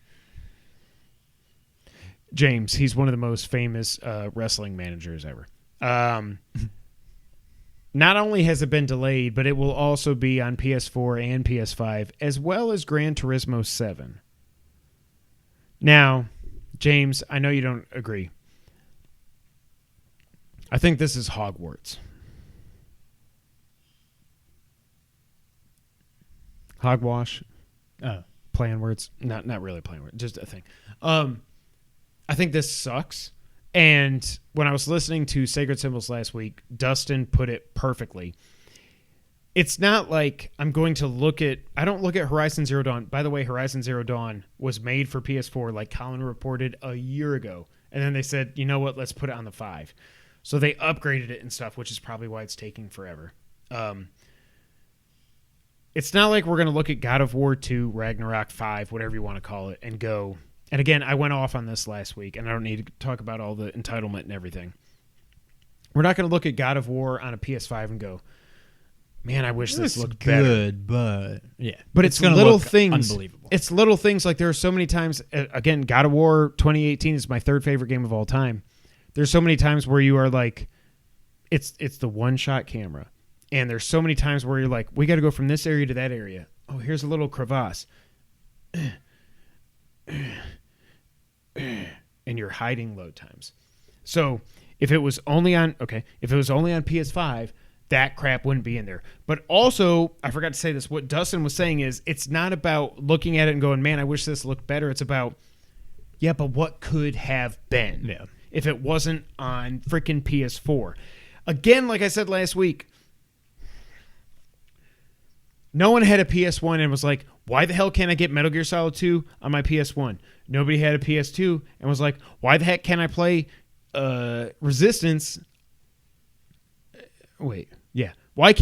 James, he's one of the most famous wrestling managers ever. Not only has it been delayed, but it will also be on PS4 and PS5, as well as Gran Turismo 7. Now, James, I know you don't agree. I think this is Hogwarts. Hogwash. Play on words. Not really playing words. Just a thing. I think this sucks. And when I was listening to Sacred Symbols last week, Dustin put it perfectly. It's not like I'm going to I don't look at Horizon Zero Dawn. By the way, Horizon Zero Dawn was made for PS4, like Colin reported a year ago. And then they said, you know what, let's put it on the 5. So they upgraded it and stuff, which is probably why it's taking forever. It's not like we're going to look at God of War 2, Ragnarok 5, whatever you want to call it, and go. And again, I went off on this last week, and I don't need to talk about all the entitlement and everything. We're not going to look at God of War on a PS5 and go, man, I wish this looked good, better. But yeah. But it's gonna little look things. Unbelievable. It's little things. Like there are so many times. Again, God of War 2018 is my third favorite game of all time. There's so many times where you are like, it's the one-shot camera. And there's so many times where you're like, we got to go from this area to that area. Oh, here's a little crevasse. And you're hiding load times. So if it was only on PS5, that crap wouldn't be in there. But also, I forgot to say this, what Dustin was saying is it's not about looking at it and going, man, I wish this looked better. It's about, yeah, but what could have been if it wasn't on freaking PS4? Again, like I said last week, no one had a PS1 and was like, why the hell can't I get Metal Gear Solid 2 on my PS1? Nobody had a PS2 and was like, why the heck can't I play Resistance? Wait, yeah. Why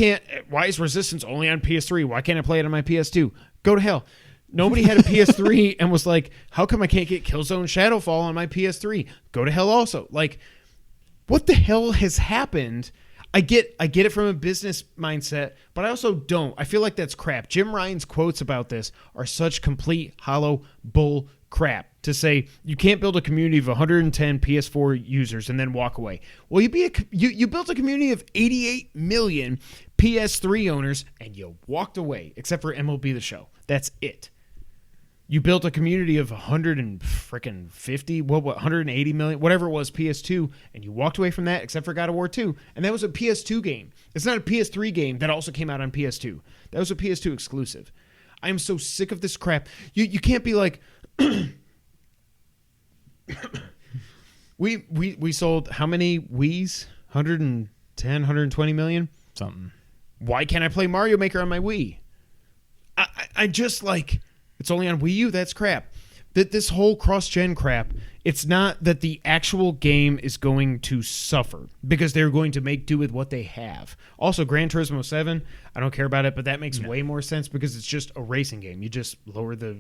is Resistance only on PS3? Why can't I play it on my PS2? Go to hell. Nobody had a PS3 and was like, how come I can't get Killzone Shadowfall on my PS3? Go to hell also. Like, what the hell has happened? I get it from a business mindset, but I also don't. I feel like that's crap. Jim Ryan's quotes about this are such complete hollow bull crap to say you can't build a community of 110 PS4 users and then walk away. Well, you built a community of 88 million PS3 owners and you walked away, except for MLB The Show. That's it. You built a community of 180 million, whatever it was, PS2, and you walked away from that except for God of War 2. And that was a PS2 game. It's not a PS3 game that also came out on PS2. That was a PS2 exclusive. I am so sick of this crap. You can't be like, we sold how many Wiis? 110, 120 million? Something. Why can't I play Mario Maker on my Wii? I just like... It's only on Wii U? That's crap. This whole cross-gen crap, it's not that the actual game is going to suffer because they're going to make do with what they have. Also, Gran Turismo 7, I don't care about it, but that makes way more sense because it's just a racing game. You just lower the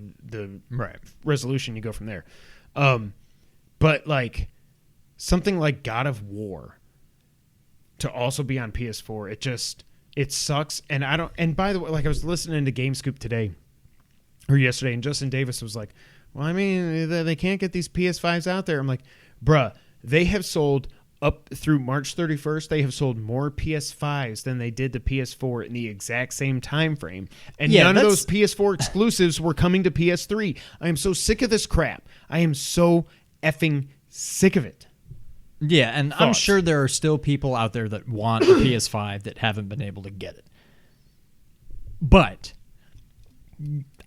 resolution, you go from there. But like something like God of War to also be on PS4, it sucks. And by the way, like I was listening to GameScoop today, or yesterday, and Justin Davis was like, well, I mean, they can't get these PS5s out there. I'm like, bruh, they have sold up through March 31st, they have sold more PS5s than they did the PS4 in the exact same time frame. And none of those PS4 exclusives were coming to PS3. I am so sick of this crap. I am so effing sick of it. Yeah, and I'm sure there are still people out there that want a PS5 that haven't been able to get it. But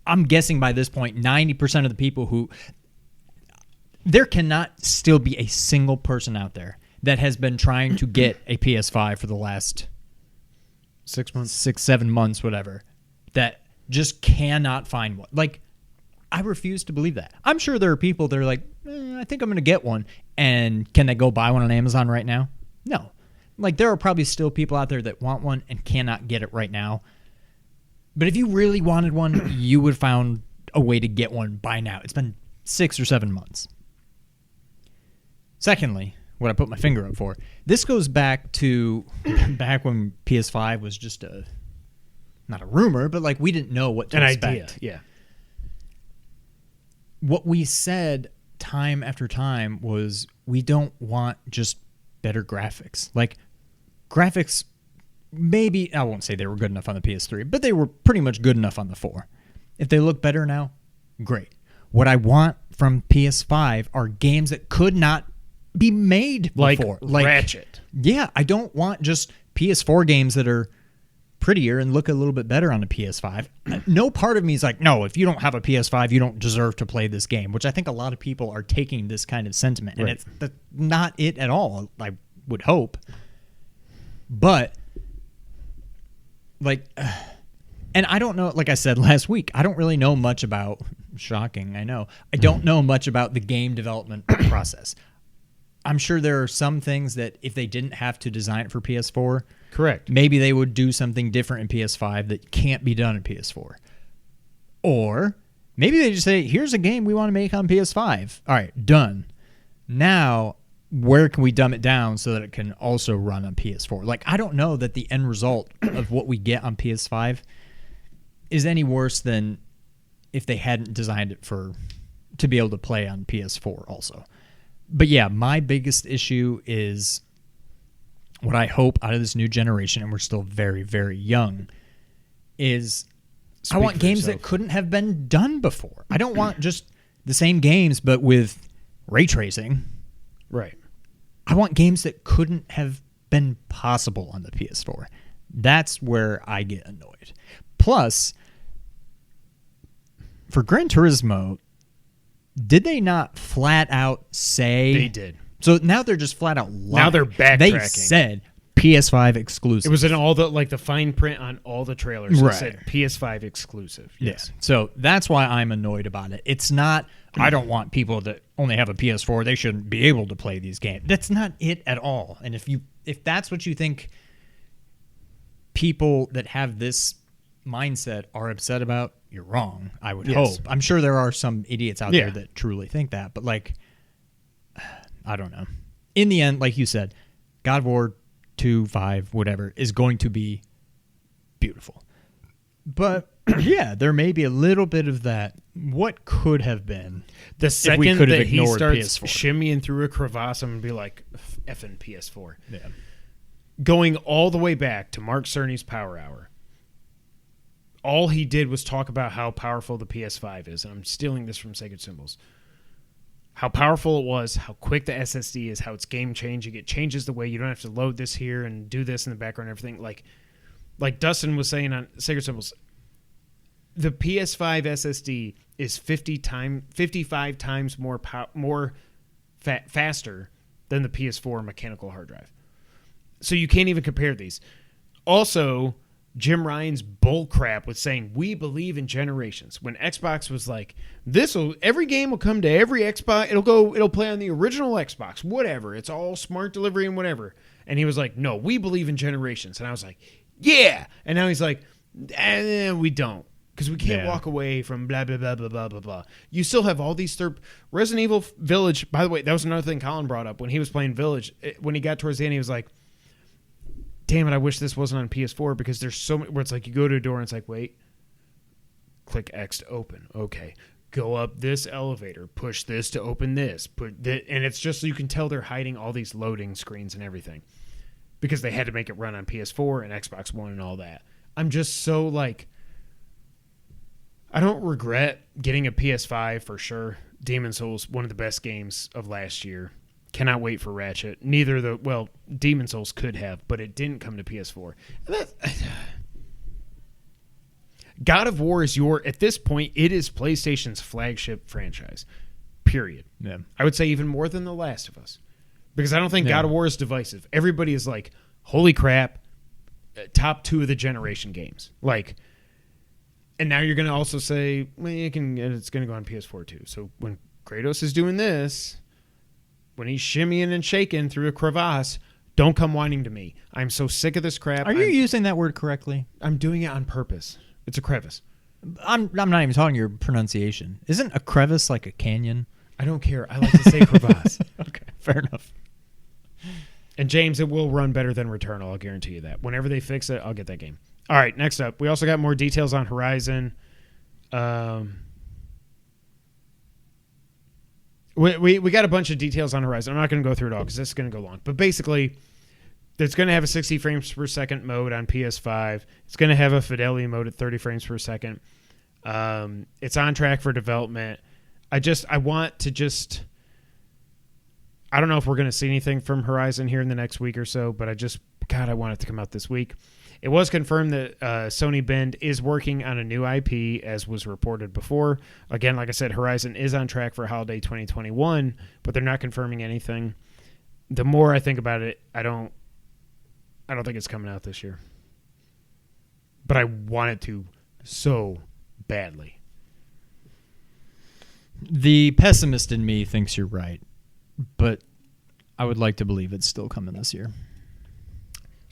I'm guessing by this point, 90% of the people who... There cannot still be a single person out there that has been trying to get a PS5 for the last 6 months, 7 months, whatever, that just cannot find one. Like, I refuse to believe that. I'm sure there are people that are like, I think I'm going to get one. And can they go buy one on Amazon right now? No. Like, there are probably still people out there that want one and cannot get it right now. But if you really wanted one, you would have found a way to get one by now. It's been 6 or 7 months. Secondly, what I put my finger up for, this goes back to back when PS5 was just not a rumor, but like we didn't know what to expect. Idea, yeah. What we said time after time was we don't want just better graphics. Like, graphics... Maybe, I won't say they were good enough on the PS3, but they were pretty much good enough on the 4. If they look better now, great. What I want from PS5 are games that could not be made before. Like Ratchet. Yeah, I don't want just PS4 games that are prettier and look a little bit better on a PS5. No part of me is like, no, if you don't have a PS5, you don't deserve to play this game, which I think a lot of people are taking this kind of sentiment. And that's not it at all, I would hope. But, like, and I don't know, like I said last week, I don't really know much about, shocking, I know, I don't know much about the game development process. I'm sure there are some things that if they didn't have to design it for PS4, correct, maybe they would do something different in PS5 that can't be done in PS4. Or maybe they just say, here's a game we want to make on PS5. All right, done. Now, where can we dumb it down so that it can also run on PS4? Like, I don't know that the end result of what we get on PS5 is any worse than if they hadn't designed it to be able to play on PS4 also. But yeah, my biggest issue is what I hope out of this new generation, and we're still very, very young, is I want games that couldn't have been done before. I don't want just the same games, but with ray tracing. Right. I want games that couldn't have been possible on the PS4. That's where I get annoyed. Plus, for Gran Turismo, did they not flat out say... They did. So now they're just flat out lying. Now they're backtracking. They said PS5 exclusive. It was in all the fine print on all the trailers. Right. It said PS5 exclusive. Yes. Yeah. So that's why I'm annoyed about it. It's not, I don't want people that only have a PS4, they shouldn't be able to play these games. That's not it at all. And if that's what you think people that have this mindset are upset about, you're wrong. I would hope. I'm sure there are some idiots out there that truly think that, but like, I don't know. In the end, like you said, God of War 2, 5, whatever, is going to be beautiful. But yeah, there may be a little bit of that. What could have been the second we could have that he ignored starts PS4. shimmying through a crevasse, I'm going to be like, effing PS4. Yeah. Going all the way back to Mark Cerny's Power Hour. All he did was talk about how powerful the PS5 is. And I'm stealing this from Sacred Symbols. How powerful it was, how quick the SSD is, how it's game changing. It changes the way you don't have to load this here and do this in the background and everything. Like Dustin was saying on Sacred Symbols, the PS5 SSD is 55 times more faster than the PS4 mechanical hard drive. So you can't even compare these. Also, Jim Ryan's bullcrap with saying we believe in generations. When Xbox was like, every game will come to every Xbox. It'll play on the original Xbox, whatever. It's all smart delivery and whatever. And he was like, no, we believe in generations. And I was like, yeah. And now he's like, we don't, because we can't walk away from blah blah blah blah blah blah blah. You still have all these Resident Evil Village. By the way, that was another thing Colin brought up when he was playing Village. When he got towards the end, he was like, damn it, I wish this wasn't on PS4 because there's so many where it's like you go to a door and it's like, wait, click X to open. Okay. Go up this elevator, push this to open this, and it's just so you can tell they're hiding all these loading screens and everything because they had to make it run on PS4 and Xbox One and all that. I'm just so like, I don't regret getting a PS5 for sure. Demon's Souls, one of the best games of last year. Cannot wait for Ratchet. Demon's Souls could have, but it didn't come to PS4. God of War is at this point, it is PlayStation's flagship franchise. Period. Yeah. I would say even more than The Last of Us. Because I don't think God of War is divisive. Everybody is like, holy crap, top 2 of the generation games. Like, and now you're going to also say, well, it's going to go on PS4 too. So when Kratos is doing this, when he's shimmying and shaking through a crevasse, don't come whining to me. I'm so sick of this crap. Are you using that word correctly? I'm doing it on purpose. It's a crevice. I'm not even talking your pronunciation. Isn't a crevice like a canyon? I don't care. I like to say crevasse. Okay, fair enough. And James, it will run better than Returnal. I'll guarantee you that. Whenever they fix it, I'll get that game. All right, next up. We also got more details on Horizon. We got a bunch of details on Horizon. I'm not going to go through it all because this is going to go long. But basically, it's going to have a 60 frames per second mode on PS5. It's going to have a fidelity mode at 30 frames per second. It's on track for development. I want to I don't know if we're going to see anything from Horizon here in the next week or so, but I want it to come out this week. It was confirmed that Sony Bend is working on a new IP, as was reported before. Again, like I said, Horizon is on track for holiday 2021, but they're not confirming anything. The more I think about it, I don't think it's coming out this year. But I want it to so badly. The pessimist in me thinks you're right, but I would like to believe it's still coming this year.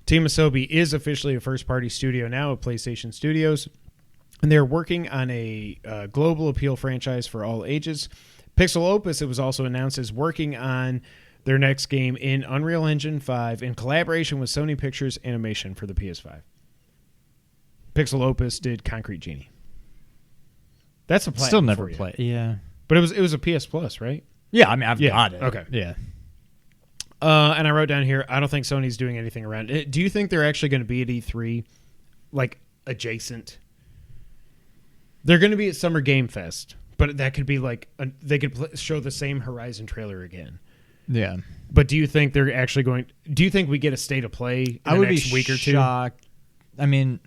Team Asobi is officially a first-party studio now at PlayStation Studios, and they're working on a global appeal franchise for all ages. Pixel Opus, it was also announced, is working on their next game in Unreal Engine 5 in collaboration with Sony Pictures Animation for the PS5. Pixel Opus did Concrete Genie. That's a platinum. Still never played. Yeah, but it was a PS Plus, right? Yeah, I mean I've got it. Okay. Yeah. And I wrote down here, I don't think Sony's doing anything around it. Do you think they're actually going to be at E3, like, adjacent? They're going to be at Summer Game Fest, but that could be like, they could show the same Horizon trailer again. Yeah. But do you think they're actually going, do you think we get a state of play in the next week or two? Shocked. I mean,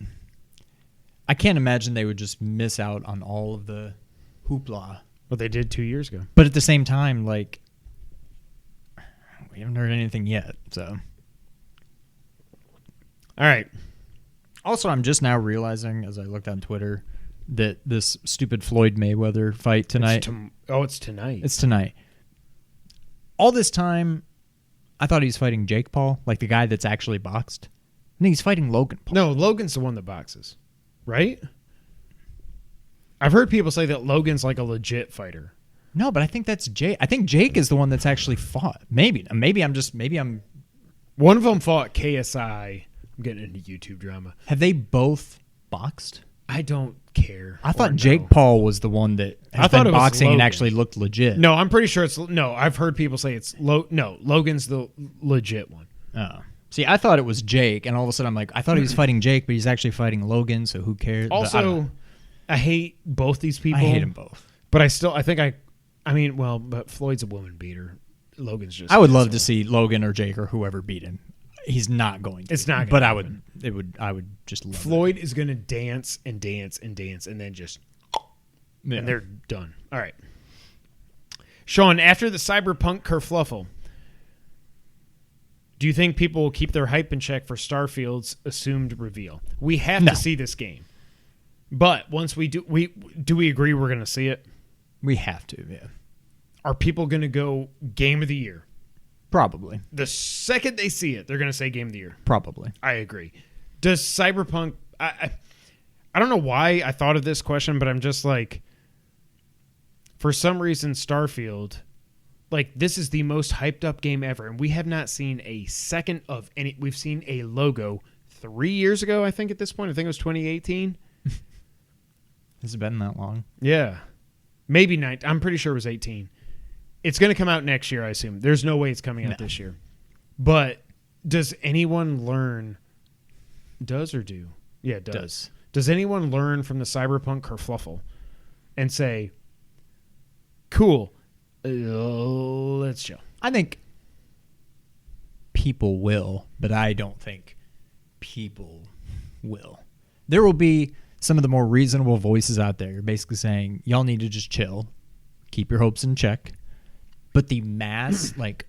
I can't imagine they would just miss out on all of the hoopla. Well, they did 2 years ago. But at the same time, like, we haven't heard anything yet, so. All right. Also, I'm just now realizing, as I looked on Twitter, that this stupid Floyd Mayweather fight tonight. It's tonight. It's tonight. All this time, I thought he was fighting Jake Paul, like the guy that's actually boxed. I think he's fighting Logan Paul. No, Logan's the one that boxes, right? I've heard people say that Logan's like a legit fighter. No, but I think that's Jake. I think Jake is the one that's actually fought. Maybe I'm. One of them fought KSI. I'm getting into YouTube drama. Have they both boxed? I don't care. I thought Jake Paul was the one that has been boxing and actually looked legit. No, I'm pretty sure it's no. I've heard people say it's no. Logan's the legit one. Oh, see, I thought it was Jake, and all of a sudden I'm like, I thought he was fighting Jake, but he's actually fighting Logan. So who cares? Also, I hate both these people. I hate them both, but but Floyd's a woman beater. Logan's just. I would love to see Logan or Jake or whoever beat him. He's not going to. It's not. But happen. I would just love Floyd is going to dance and dance and dance and then just. Yeah. And they're done. All right. Sean, after the Cyberpunk kerfluffle, do you think people will keep their hype in check for Starfield's assumed reveal? We have to see this game. But once we do, we agree we're going to see it? We have to, yeah. Are people going to go Game of the Year? Probably. The second they see it, they're going to say Game of the Year. Probably. I agree. Does Cyberpunk... I don't know why I thought of this question, but I'm just like... For some reason, Starfield... Like, this is the most hyped up game ever, and we have not seen a second of any... We've seen a logo 3 years ago, I think, at this point. I think it was 2018. Has it been that long? Yeah. Maybe 9. I'm pretty sure it was 18. It's going to come out next year, I assume. There's no way it's coming out this year. But does anyone learn... Does or do? Yeah, it does. Does anyone learn from the Cyberpunk kerfluffle and say, cool, let's chill? I think people will, but I don't think people will. There will be some of the more reasonable voices out there basically saying, y'all need to just chill, keep your hopes in check. But the mass, like,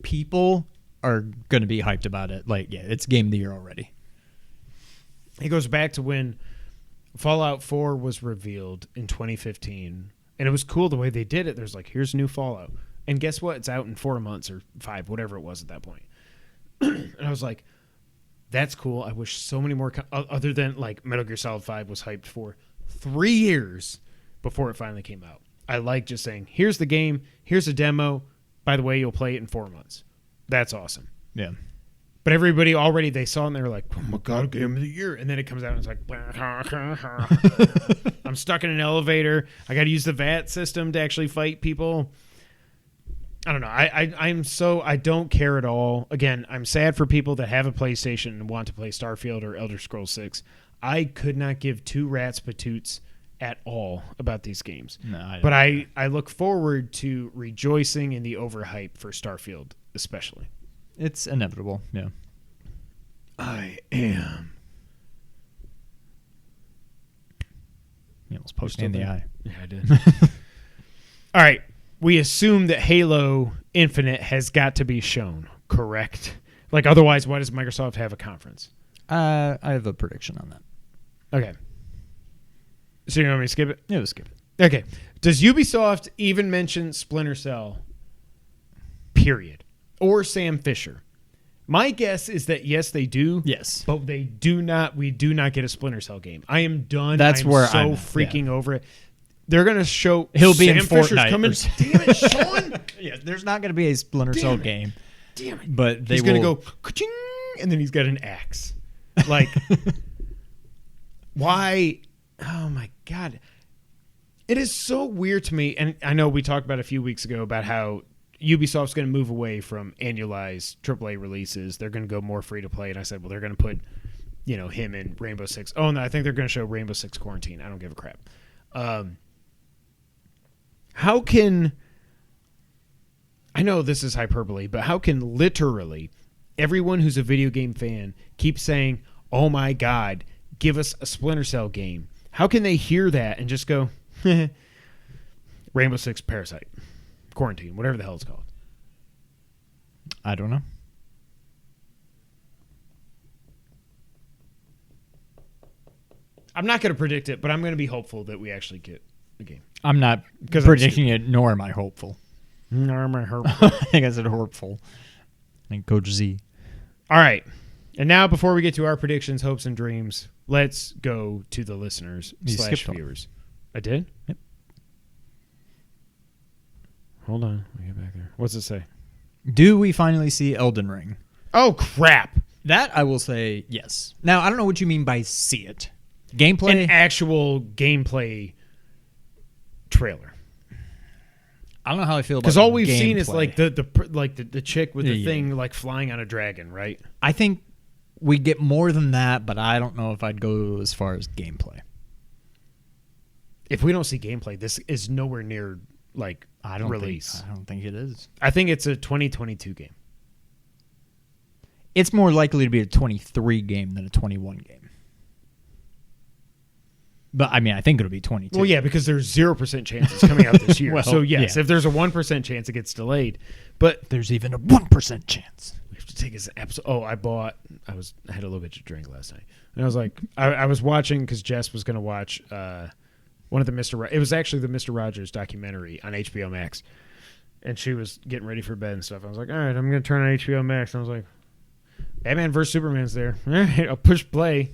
people are going to be hyped about it. Like, yeah, it's Game of the Year already. It goes back to when Fallout 4 was revealed in 2015. And it was cool the way they did it. There's like, here's new Fallout. And guess what? It's out in 4 months or 5, whatever it was at that point. And I was like, that's cool. I wish so many more... other than, like, Metal Gear Solid 5 was hyped for 3 years before it finally came out. I like just saying, here's the game, here's a demo. By the way, you'll play it in 4 months. That's awesome. Yeah. But everybody already, they saw it and they were like, oh my God, Game of the Year. And then it comes out and it's like, I'm stuck in an elevator. I got to use the VAT system to actually fight people. I don't know. I don't care at all. Again, I'm sad for people that have a PlayStation and want to play Starfield or Elder Scrolls 6. I could not give two rats patoots at all about these games. No, I don't. But I look forward to rejoicing in the overhype for Starfield, especially. It's inevitable, yeah. I am almost poked me in the eye. Yeah, I did. All right. We assume that Halo Infinite has got to be shown, correct? Like, otherwise, why does Microsoft have a conference? I have a prediction on that. Okay. So you want me to skip it? Yeah, we'll skip it. Okay. Does Ubisoft even mention Splinter Cell? Period. Or Sam Fisher? My guess is that yes, they do. Yes, but they do not. We do not get a Splinter Cell game. I am done. That's where so I'm freaking over it. They're gonna show. He'll be Sam in Fisher's Fortnite. coming. Damn it, Sean! Yeah, there's not going to be a Splinter Cell game. Damn it! But he's gonna go ka-ching, and then he's got an axe. Like, why? Oh my god! It is so weird to me. And I know we talked about a few weeks ago about how Ubisoft's going to move away from annualized AAA releases. They're going to go more free to play. And I said, well, they're going to put, him in Rainbow Six. Oh no, I think they're going to show Rainbow Six Quarantine. I don't give a crap. How can, I know this is hyperbole, but how can literally everyone who's a video game fan keep saying, oh my God, give us a Splinter Cell game? How can they hear that and just go, Rainbow Six Parasite, Quarantine, whatever the hell it's called? I don't know. I'm not going to predict it, but I'm going to be hopeful that we actually get the game. I'm not predicting it, nor am I hopeful. Nor am I hopeful. I think I said hopeful. I think Coach Z. All right. And now, before we get to our predictions, hopes, and dreams, let's go to the listeners / viewers. I did? Yep. Hold on. Let me get back there. What's it say? Do we finally see Elden Ring? Oh, crap. That I will say yes. Now, I don't know what you mean by see it. Gameplay? An actual gameplay trailer. I don't know how I feel about because all we've seen gameplay. is like the chick with the thing like flying on a dragon, right? I think we get more than that, but I don't know if I'd go as far as gameplay. If we don't see gameplay, this is nowhere near like release. I don't think it is. I think it's a 2022 game. It's more likely to be a 23 game than a 21 game. But, I mean, I think it'll be 22. Well, yeah, because there's 0% chance it's coming out this year. Well, so, yes, yeah. if there's a 1% chance it gets delayed. But there's even a 1% chance. We have to take his episode. Oh, I had a little bit to drink last night. And I was like, I was watching because Jess was going to watch one of the it was actually the Mr. Rogers documentary on HBO Max. And she was getting ready for bed and stuff. I was like, all right, I'm going to turn on HBO Max. And I was like, Batman vs. Superman's there. All right, I'll push play.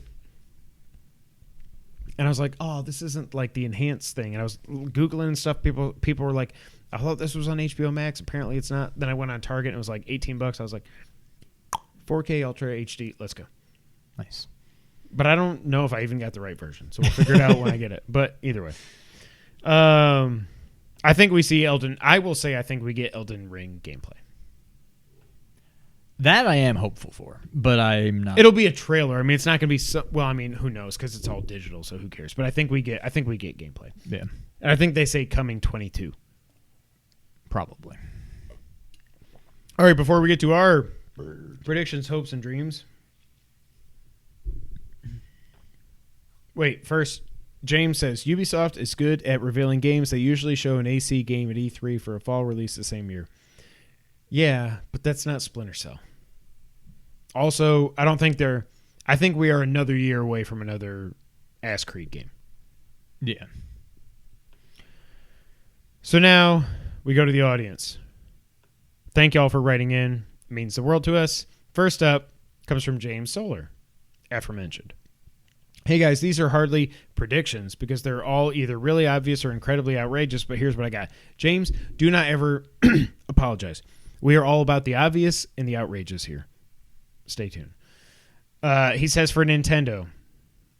And I was like, oh, this isn't like the enhanced thing. And I was Googling and stuff. People were like, I thought this was on HBO Max. Apparently it's not. Then I went on Target and it was like $18. I was like, 4K Ultra HD. Let's go. Nice. But I don't know if I even got the right version. So we'll figure it out when I get it. But either way. I think we see I will say I think we get Elden Ring gameplay. That I am hopeful for, but I'm not. It'll be a trailer. I mean, it's not going to be well, I mean, who knows because it's all digital, so who cares? But I think we get gameplay. Yeah. And I think they say coming 22. Probably. All right, before we get to our predictions, hopes, and dreams. Wait, first, James says, Ubisoft is good at revealing games. They usually show an AC game at E3 for a fall release the same year. Yeah, but that's not Splinter Cell. Also, I think we are another year away from another Ass Creed game. Yeah. So now we go to the audience. Thank y'all for writing in. It means the world to us. First up comes from James Solar, aforementioned. Hey guys, these are hardly predictions because they're all either really obvious or incredibly outrageous, but here's what I got. James, do not ever apologize. We are all about the obvious and the outrageous here. Stay tuned. He says for Nintendo,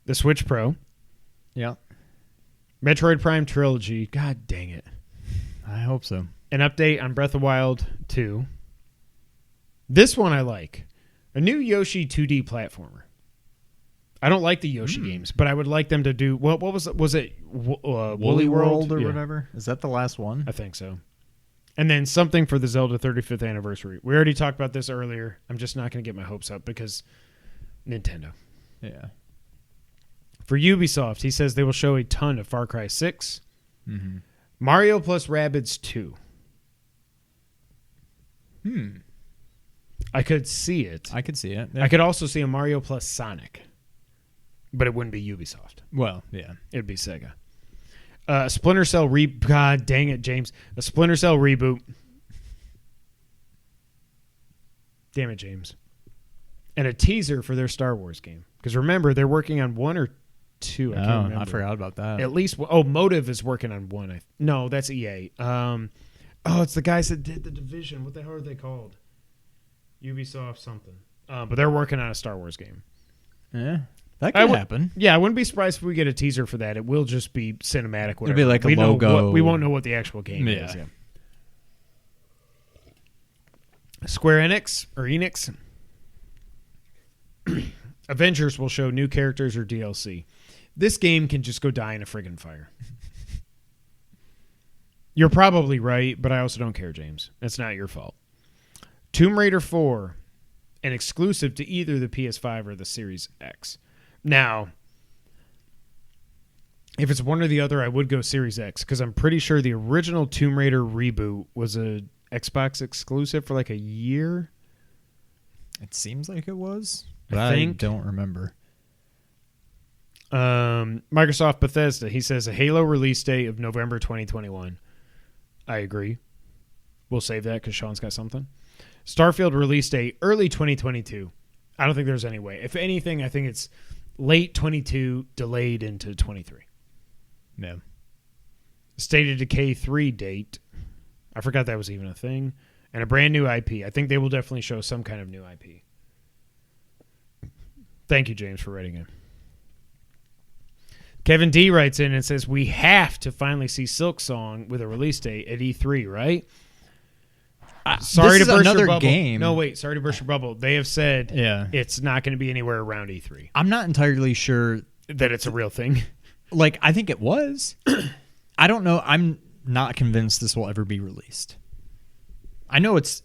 the Switch Pro. Yeah. Metroid Prime Trilogy. God dang it. I hope so. An update on Breath of the Wild 2. This one I like. A new Yoshi 2D platformer. I don't like the Yoshi games, but I would like them to do... What was it? Was it Woolly World or whatever? Is that the last one? I think so. And then something for the Zelda 35th anniversary. We already talked about this earlier. I'm just not going to get my hopes up because Nintendo. Yeah. For Ubisoft, he says they will show a ton of Far Cry 6, Mm-hmm. Mario plus Rabbids 2. I could see it. I could see it. Yeah. I could also see a Mario plus Sonic, but it wouldn't be Ubisoft. Well, yeah. It'd be Sega. Splinter Cell God dang it, James. A Splinter Cell reboot. Damn it, James. And a teaser for their Star Wars game. Because remember, they're working on 1 or 2. I can't remember. I forgot about that. At least, Motive is working on 1. No, that's EA. It's the guys that did The Division. What the hell are they called? Ubisoft something. But they're working on a Star Wars game. Yeah, that could happen. Yeah, I wouldn't be surprised if we get a teaser for that. It will just be cinematic. Whatever. It'll be like a logo. We won't know what the actual game is. Yeah. Square Enix or Enix. Avengers will show new characters or DLC. This game can just go die in a friggin' fire. You're probably right, but I also don't care, James. It's not your fault. Tomb Raider 4, an exclusive to either the PS5 or the Series X. Now, if it's one or the other, I would go Series X because I'm pretty sure the original Tomb Raider reboot was a Xbox exclusive for like a year. It seems like it was, but I don't remember. Microsoft Bethesda, he says a Halo release date of November 2021. I agree. We'll save that because Sean's got something. Starfield release date early 2022. I don't think there's any way. If anything, I think it's late 22, delayed into 23. Yeah. State of Decay 3 date. I forgot that was even a thing. And a brand new IP. I think they will definitely show some kind of new IP. Thank you, James, for writing in. Kevin D writes in and says, we have to finally see Silk Song with a release date at E3, right? Sorry to burst your bubble. Game. No, wait. Sorry to burst your bubble. They have said it's not going to be anywhere around E3. I'm not entirely sure that it's a real thing. Like, I think it was. I don't know. I'm not convinced this will ever be released. I know it's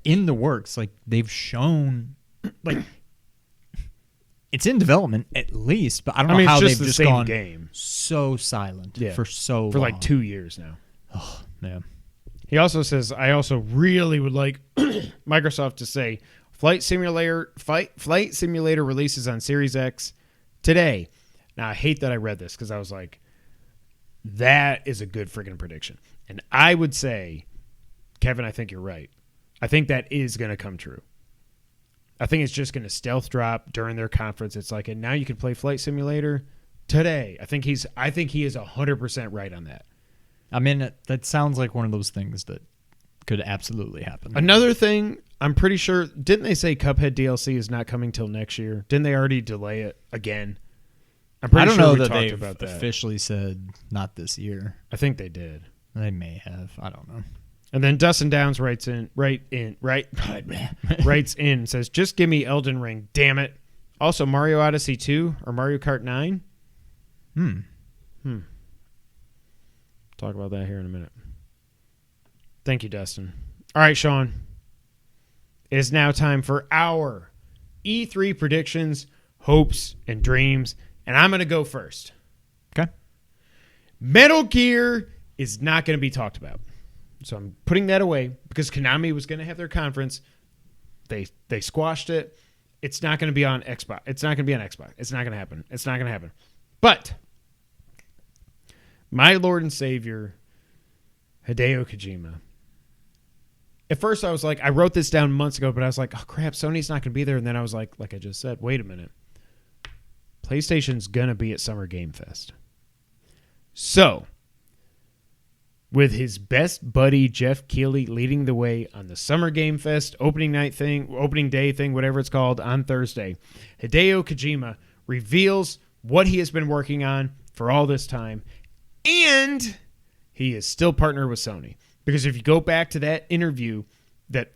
in the works. Like, they've shown, like, it's in development at least, but I don't know how they've just gone game. So silent for so long. For like 2 years now. Oh, man. He also says, I also really would like Microsoft to say Flight Simulator releases on Series X today. Now, I hate that I read this because I was like, that is a good friggin' prediction. And I would say, Kevin, I think you're right. I think that is going to come true. I think it's just going to stealth drop during their conference. It's like, and now you can play Flight Simulator today. I think he is 100% right on that. I mean, that sounds like one of those things that could absolutely happen. Another thing, I'm pretty sure, didn't they say Cuphead DLC is not coming till next year? Didn't they already delay it again? I'm pretty I don't sure know we that talked they've about that. officially said not this year. I think they did. They may have. I don't know. And then Dustin Downs writes in, says, just give me Elden Ring, damn it. Also, Mario Odyssey 2 or Mario Kart 9? Talk about that here in a minute. Thank you, Dustin. All right, Sean. It is now time for our E3 predictions, hopes, and dreams. And I'm going to go first. Okay. Metal Gear is not going to be talked about. So I'm putting that away because Konami was going to have their conference. They squashed it. It's not going to be on Xbox. It's not going to be on Xbox. It's not going to happen. It's not going to happen. But my Lord and Savior, Hideo Kojima. At first I was like, I wrote this down months ago, but I was like, oh crap, Sony's not going to be there. And then I was like I just said, wait a minute. PlayStation's going to be at Summer Game Fest. So, with his best buddy Jeff Keighley leading the way on the Summer Game Fest opening day thing, whatever it's called, on Thursday, Hideo Kojima reveals what he has been working on for all this time, and he is still partnered with Sony. Because if you go back to that interview that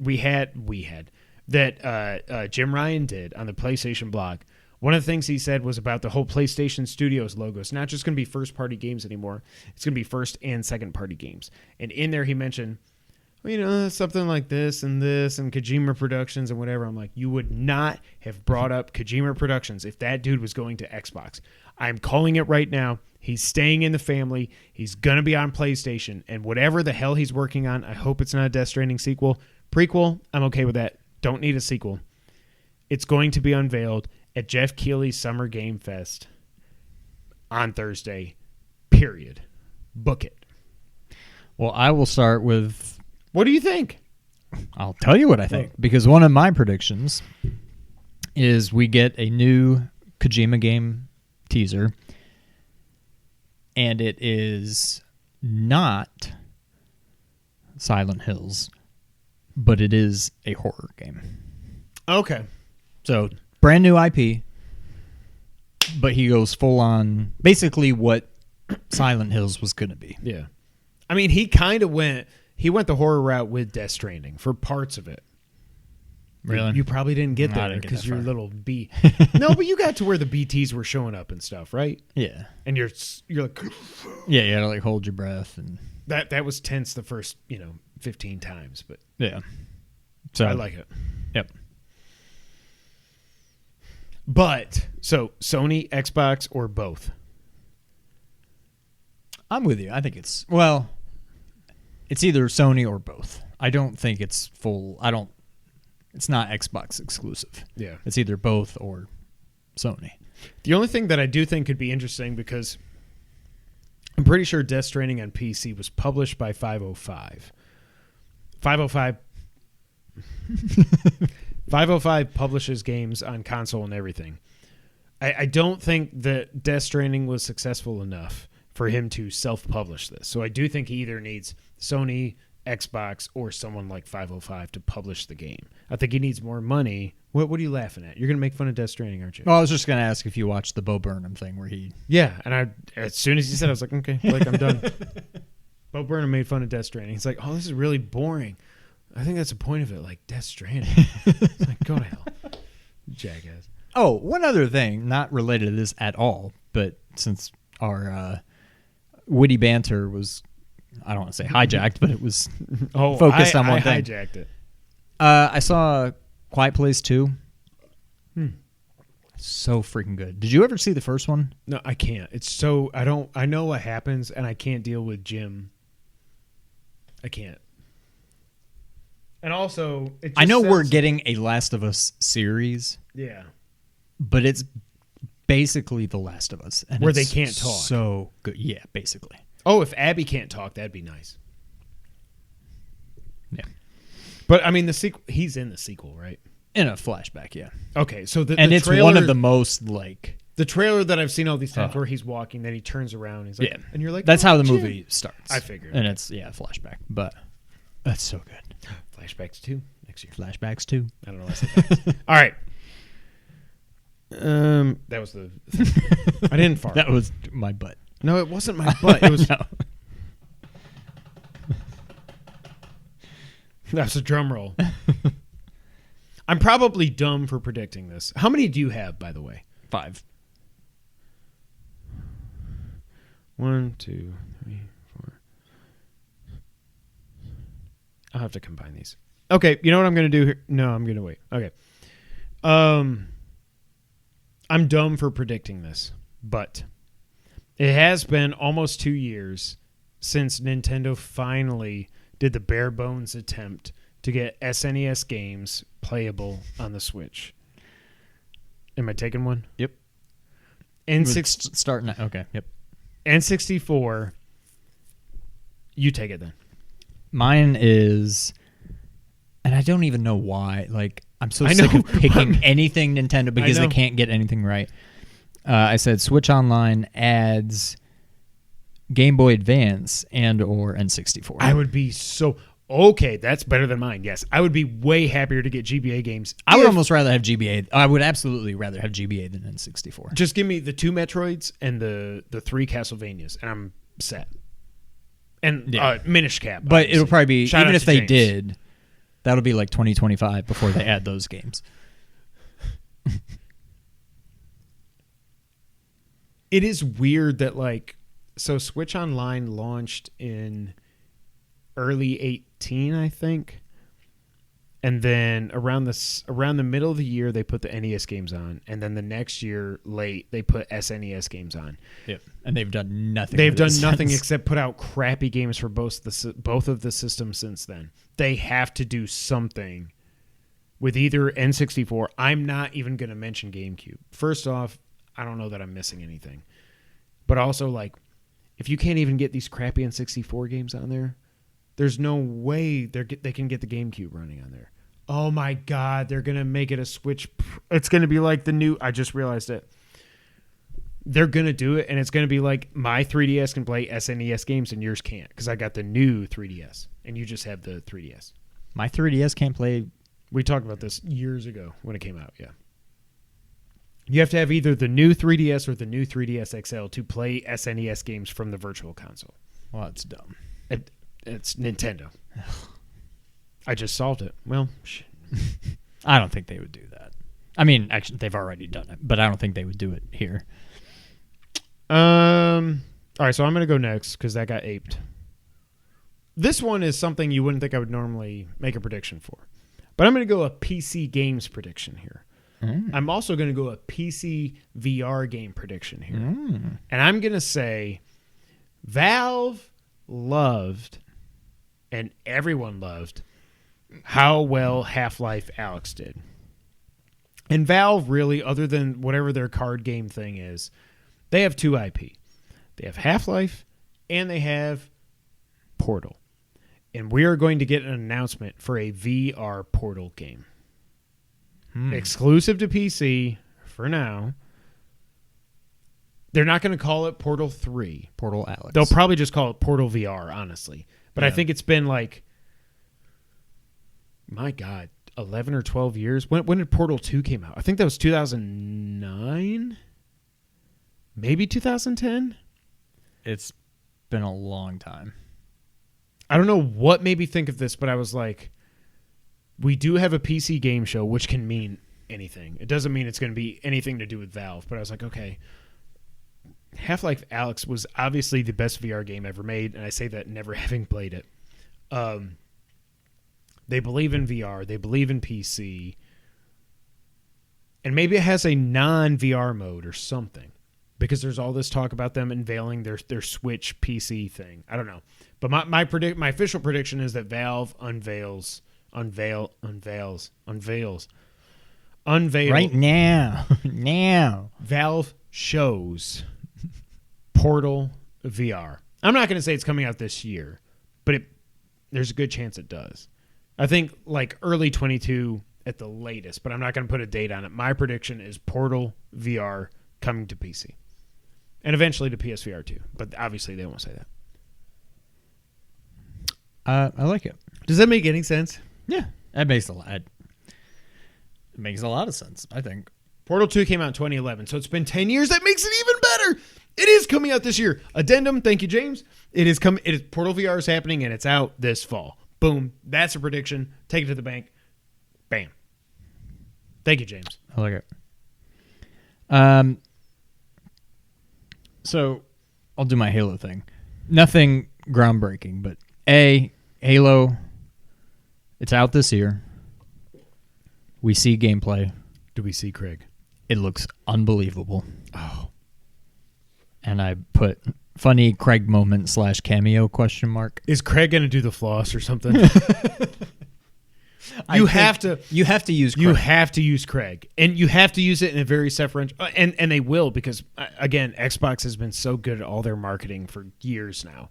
that Jim Ryan did on the PlayStation blog, one of the things he said was about the whole PlayStation Studios logo. It's not just going to be first-party games anymore. It's going to be first and second-party games. And in there he mentioned, well, something like this and Kojima Productions and whatever. I'm like, you would not have brought up Kojima Productions if that dude was going to Xbox. I'm calling it right now. He's staying in the family. He's going to be on PlayStation. And whatever the hell he's working on, I hope it's not a Death Stranding sequel. Prequel, I'm okay with that. Don't need a sequel. It's going to be unveiled at Jeff Keighley's Summer Game Fest on Thursday, period. Book it. Well, I will start with... What do you think? I'll tell you what I think. Because one of my predictions is we get a new Kojima game teaser. And it is not Silent Hills, but it is a horror game. Okay. So, brand new IP, but he goes full on basically what Silent Hills was going to be. Yeah. I mean, he kind of went the horror route with Death Stranding for parts of it. Really? You probably didn't get there because you're a little B. No, but you got to where the BTs were showing up and stuff, right? Yeah. And you're like, yeah, you gotta like hold your breath and that was tense the first 15 times, but yeah. So I like it. Yep. But so Sony, Xbox, or both? I'm with you. I think it's either Sony or both. I don't think it's full. It's not Xbox exclusive. Yeah. It's either both or Sony. The only thing that I do think could be interesting, because I'm pretty sure Death Stranding on PC was published by 505. 505 publishes games on console and everything. I don't think that Death Stranding was successful enough for him to self-publish this. So I do think he either needs Sony, Xbox, or someone like 505 to publish the game. I think he needs more money. What are you laughing at? You're going to make fun of Death Stranding, aren't you? Well, I was just going to ask if you watched the Bo Burnham thing where he... Yeah, and as soon as he said it, I was like, okay, I'm done. Bo Burnham made fun of Death Stranding. He's like, oh, this is really boring. I think that's the point of it, like Death Stranding. It's like, go to hell. Jackass. Oh, one other thing, not related to this at all, but since our witty banter was... I don't want to say hijacked, but it was focused on one thing. I hijacked it. I saw Quiet Place 2. So freaking good. Did you ever see the first one? No, I can't. It's so... I know what happens, and I can't deal with Jim. I can't. And also... I know we're getting a Last of Us series. Yeah. But it's basically The Last of Us. And where they can't talk. So good. Yeah, basically. Oh, if Abby can't talk, that'd be nice. Yeah. But, I mean, the sequel... He's in the sequel, right? In a flashback, yeah. Okay, so it's trailer, one of the most, like... The trailer that I've seen all these times where he's walking, then he turns around, he's like... Yeah. And you're like... That's how the Jim. movie starts. I figured. And it's, flashback. But that's so good. Flashbacks 2 next year. Flashbacks 2. I don't know why I said that. All right. That was the... I didn't fart. That was my butt. No, it wasn't my butt. It was... No. That's a drum roll. I'm probably dumb for predicting this. How many do you have, by the way? 5. 1, 2, 3, 4. I'll have to combine these. Okay, you know what I'm going to do here? No, I'm going to wait. Okay. I'm dumb for predicting this, but it has been almost 2 years since Nintendo finally did the bare bones attempt to get SNES games playable on the Switch. Am I taking one? Yep. Starting. Okay. Yep. N64. You take it then. Mine is, and I don't even know why. Like, I'm so sick of picking anything Nintendo because they can't get anything right. I said Switch Online adds Game Boy Advance and or N64. I would be so... Okay, that's better than mine, yes. I would be way happier to get GBA games. I would almost rather have GBA. I would absolutely rather have GBA than N64. Just give me the 2 Metroids and the 3 Castlevanias, and I'm set. And Minish Cap. But obviously. It'll probably be... Shout even out if to they James. did, that'll be like 2025 before they add those games. It is weird that, like... So Switch Online launched in early 18, I think. And then around the middle of the year, they put the NES games on, and then the next year late they put SNES games on. Yep, and they've done nothing. They've done nothing except put out crappy games for both of the systems since then. They have to do something with either N64. I'm not even going to mention GameCube. First off, I don't know that I'm missing anything, but also like, if you can't even get these crappy N64 games on there, there's no way they can get the GameCube running on there. Oh my God, they're going to make it a Switch. It's going to be like the new, I just realized it. They're going to do it, and it's going to be like my 3DS can play SNES games and yours can't, because I got the new 3DS, and you just have the 3DS. My 3DS can't play. We talked about this years ago when it came out, yeah. You have to have either the new 3DS or the new 3DS XL to play SNES games from the Virtual Console. Well, that's dumb. It's Nintendo. I just solved it. Well, shit. I don't think they would do that. I mean, actually, they've already done it, but I don't think they would do it here. All right, so I'm going to go next because that got aped. This one is something you wouldn't think I would normally make a prediction for. But I'm going to go a PC games prediction here. I'm also going to go a PC VR game prediction here. And I'm going to say Valve loved, and everyone loved, how well Half-Life Alyx did. And Valve really, other than whatever their card game thing is, they have two IP. They have Half-Life and they have Portal. And we are going to get an announcement for a VR Portal game. Exclusive to PC for now. They're not going to call it Portal 3. Portal Alyx. They'll probably just call it Portal VR, honestly. But yeah. I think it's been like, my God, 11 or 12 years. When did Portal 2 came out? I think that was 2009? Maybe 2010? It's been a long time. I don't know what made me think of this, but I was like, we do have a PC game show, which can mean anything. It doesn't mean it's going to be anything to do with Valve, but I was like, okay, Half-Life Alyx was obviously the best VR game ever made, and I say that never having played it. They believe in VR. They believe in PC. And maybe it has a non-VR mode or something, because there's all this talk about them unveiling their Switch PC thing. I don't know. But my official prediction is that Valve unveils right now. Valve shows Portal VR. I'm not going to say it's coming out this year, but there's a good chance it does. I think like early 22 at the latest, but I'm not going to put a date on it. My prediction is Portal VR coming to PC and eventually to PSVR 2, but obviously they won't say that. I like it. Does that make any sense? Yeah, that makes a lot. It makes a lot of sense, I think. Portal 2 came out in 2011, so it's been 10 years. That makes it even better. It is coming out this year. Addendum, thank you, James. It is Portal VR is happening, and it's out this fall. Boom. That's a prediction. Take it to the bank. Bam. Thank you, James. I like it. So I'll do my Halo thing. Nothing groundbreaking, but Halo, it's out this year. We see gameplay. Do we see Craig? It looks unbelievable. Oh. And I put funny Craig moment / cameo ? Is Craig going to do the floss or something? You have to use Craig. You have to use Craig. And you have to use it in a very separate... And they will, because, again, Xbox has been so good at all their marketing for years now.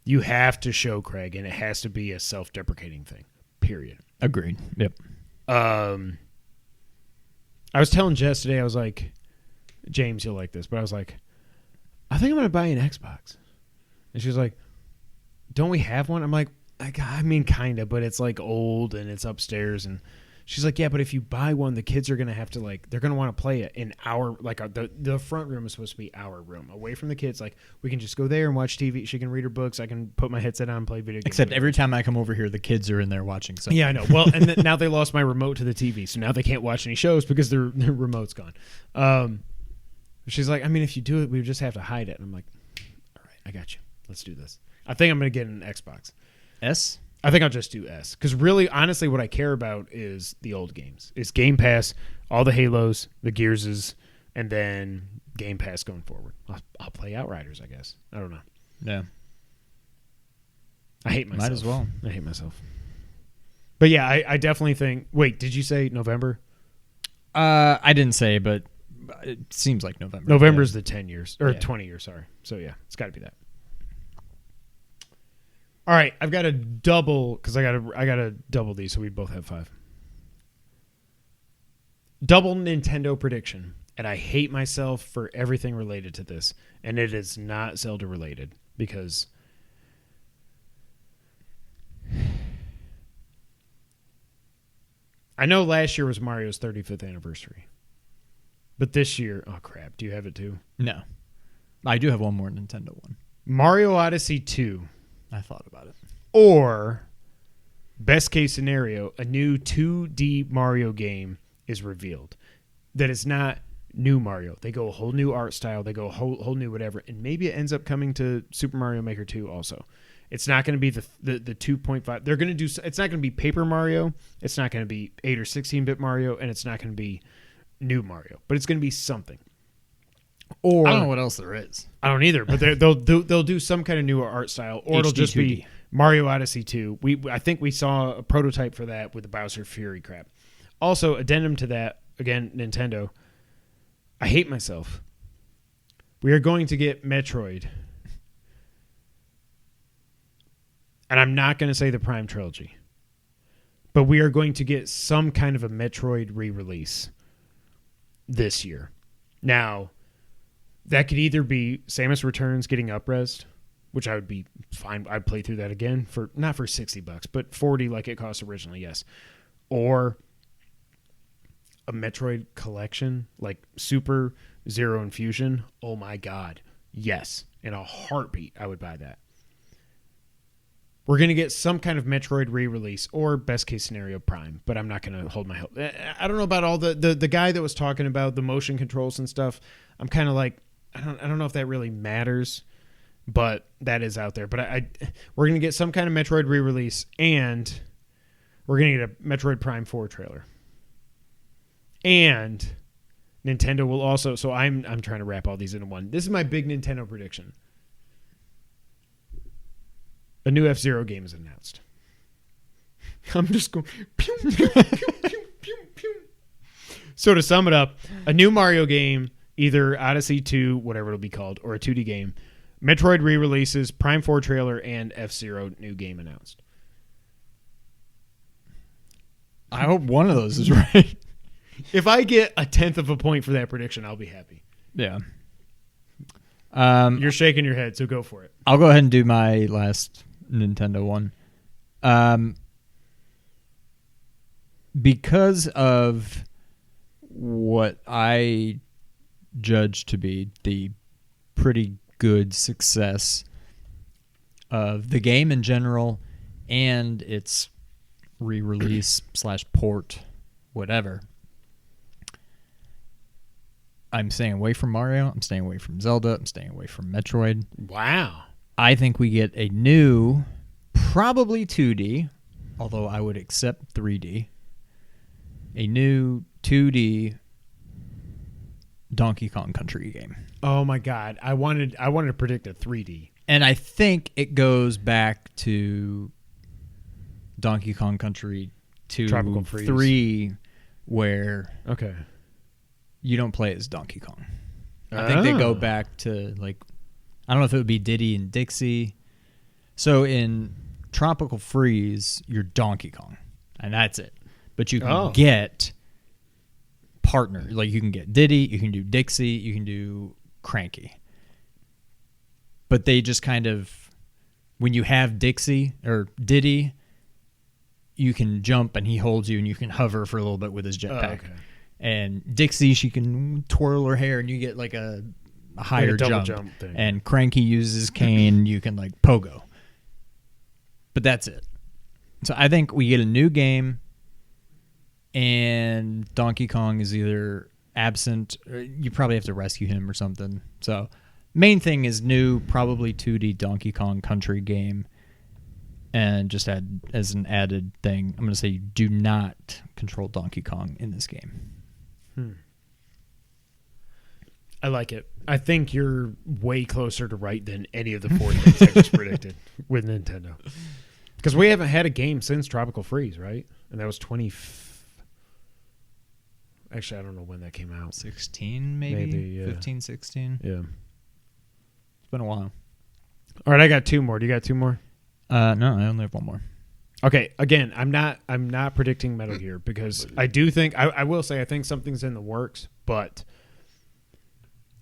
You have to show Craig, and it has to be a self-deprecating thing, period. Agreed. Yep. I was telling Jess today, I was like, James, you'll like this, but I was like, I think I'm going to buy an Xbox. And she was like, don't we have one? I'm like, I mean, kind of, but it's like old and it's upstairs. And she's like, yeah, but if you buy one, the kids are going to have to they're going to want to play it in the front room is supposed to be our room, away from the kids. Like, we can just go there and watch TV. She can read her books. I can put my headset on and play video games. Except every time I come over here, the kids are in there watching something. Yeah, I know. Well, and now they lost my remote to the TV, so now they can't watch any shows because their remote's gone. She's like, I mean, if you do it, we just have to hide it. And I'm like, all right, I got you. Let's do this. I think I'm going to get an Xbox. S? I think I'll just do S. Because really, honestly, what I care about is the old games. It's Game Pass, all the Halos, the Gearses, and then Game Pass going forward. I'll play Outriders, I guess. I don't know. Yeah. I hate myself. Might as well. I hate myself. But yeah, I definitely think... Wait, did you say November? I didn't say, but it seems like November. November's the 10 years. Or 20 years, sorry. So yeah, it's got to be that. All right, I've got to double... Because I got to double these so we both have 5. Double Nintendo prediction. And I hate myself for everything related to this. And it is not Zelda related. Because... I know last year was Mario's 35th anniversary. But this year... Oh, crap. Do you have it too? No. I do have one more Nintendo one. Mario Odyssey 2. I thought about it. Or, best case scenario, a new 2D Mario game is revealed. That is not new Mario. They go a whole new art style. They go a whole new whatever. And maybe it ends up coming to Super Mario Maker 2 also. It's not going to be the 2.5. They're going to do. It's not going to be Paper Mario. It's not going to be 8 or 16-bit Mario, and it's not going to be new Mario. But it's going to be something. Or I don't know what else there is. I don't either. But they'll do some kind of new art style, or it'll just be Mario Odyssey 2. I think we saw a prototype for that with the Bowser Fury crap. Also, addendum to that again, Nintendo. I hate myself. We are going to get Metroid. And I'm not going to say the Prime Trilogy. But we are going to get some kind of a Metroid re-release this year. Now, that could either be Samus Returns getting up-resed, which I would be fine. I'd play through that again, for not for $60, but $40 like it cost originally, yes. Or a Metroid collection, like Super, Zero, and Fusion. Oh my God. Yes. In a heartbeat, I would buy that. We're going to get some kind of Metroid re-release or best case scenario Prime, but I'm not going to hold my hope. I don't know about all the guy that was talking about the motion controls and stuff. I'm kind of like, I don't know if that really matters, but that is out there. But we're going to get some kind of Metroid re-release, and we're going to get a Metroid Prime 4 trailer. And Nintendo will also, so I'm trying to wrap all these into one. This is my big Nintendo prediction. A new F-Zero game is announced. I'm just going... Pew, pew, pew, pew, pew, pew. So to sum it up, a new Mario game, either Odyssey 2, whatever it'll be called, or a 2D game. Metroid re-releases, Prime 4 trailer, and F-Zero new game announced. I hope one of those is right. If I get a 1/10 of a point for that prediction, I'll be happy. Yeah. You're shaking your head, so go for it. I'll go ahead and do my last Nintendo one. Because of what I judge to be the pretty good success of the game in general and its re-release / port, whatever. I'm staying away from Mario. I'm staying away from Zelda. I'm staying away from Metroid. Wow. I think we get a new, probably 2D, although I would accept 3D, a new 2D Donkey Kong Country game. Oh my God. I wanted to predict a 3D. And I think it goes back to Donkey Kong Country 2, Tropical Freeze. 3, where Okay. you don't play as Donkey Kong. I think they go back to, like, I don't know if it would be Diddy and Dixie. So in Tropical Freeze, you're Donkey Kong, and that's it. But you can get partner. Like, you can get Diddy, you can do Dixie, you can do Cranky. But they just kind of, when you have Dixie or Diddy, you can jump and he holds you and you can hover for a little bit with his jetpack. Okay. And Dixie, she can twirl her hair and you get like a higher like a double jump thing. And Cranky uses cane, you can like pogo. But that's it. So I think we get a new game and Donkey Kong is either absent or you probably have to rescue him or something. So main thing is new, probably 2D Donkey Kong Country game. And just add as an added thing, I'm going to say you do not control Donkey Kong in this game. I like it. I think you're way closer to right than any of the four things I just predicted with Nintendo. Because we haven't had a game since Tropical Freeze, right? And that was 20... Actually, I don't know when that came out. 16, maybe? yeah. 15, 16. Yeah. It's been a while. All right, I got two more. Do you got two more? No, I only have one more. Okay, again, I'm not predicting Metal Gear because I do think I will say I think something's in the works, but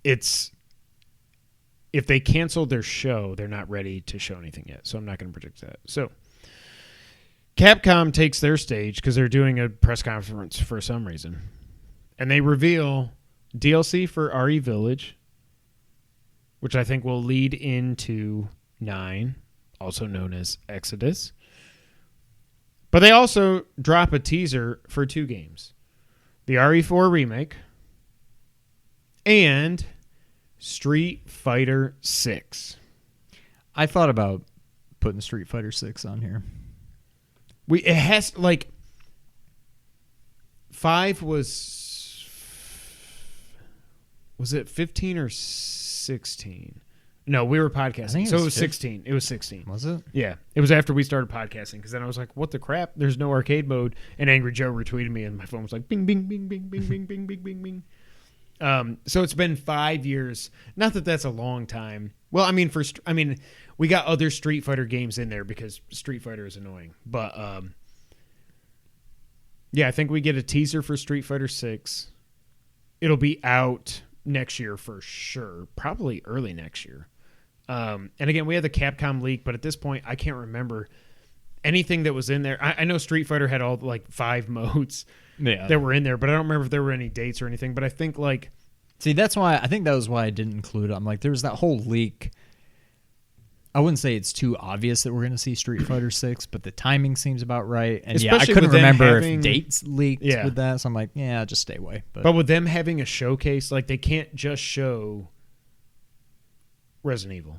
it's if they cancel their show, they're not ready to show anything yet. So I'm not going to predict that. So Capcom takes their stage because they're doing a press conference for some reason, and they reveal DLC for RE Village, which I think will lead into 9, also known as Exodus. But they also drop a teaser for 2 games. The RE4 remake and Street Fighter 6. I thought about putting Street Fighter 6 on here. It has like 5 was it 15 or 16? No, we were podcasting. So it was 16. It was 16. Was it? Yeah. It was after we started podcasting because then I was like, what the crap? There's no arcade mode. And Angry Joe retweeted me and my phone was like bing, bing, bing, bing, bing, bing, bing, bing, bing, bing. So it's been 5 years. Not that that's a long time. Well, I mean, we got other Street Fighter games in there because Street Fighter is annoying. But yeah, I think we get a teaser for Street Fighter 6. It'll be out next year for sure. Probably early next year. And again, we had the Capcom leak, but at this point, I can't remember anything that was in there. I know Street Fighter had all like 5 modes that were in there, but I don't remember if there were any dates or anything. But I think like, see, that's why I think that was why I didn't include it. I'm like, there was that whole leak. I wouldn't say it's too obvious that we're going to see Street Fighter 6, but the timing seems about right. And especially I couldn't with them remember having, if dates leaked yeah. with that, so I'm like, yeah, just stay away. But with them having a showcase, like they can't just show Resident Evil.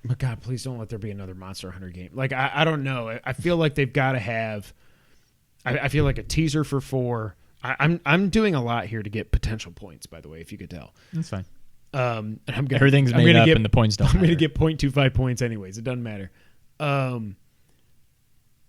But God, please don't let there be another Monster Hunter game. Like I don't know. I feel like they've got to have. I feel like a teaser for 4. I'm doing a lot here to get potential points. By the way, if you could tell, that's fine. And Everything's made up, and the points don't. I'm going to get 0.25 points anyways. It doesn't matter. And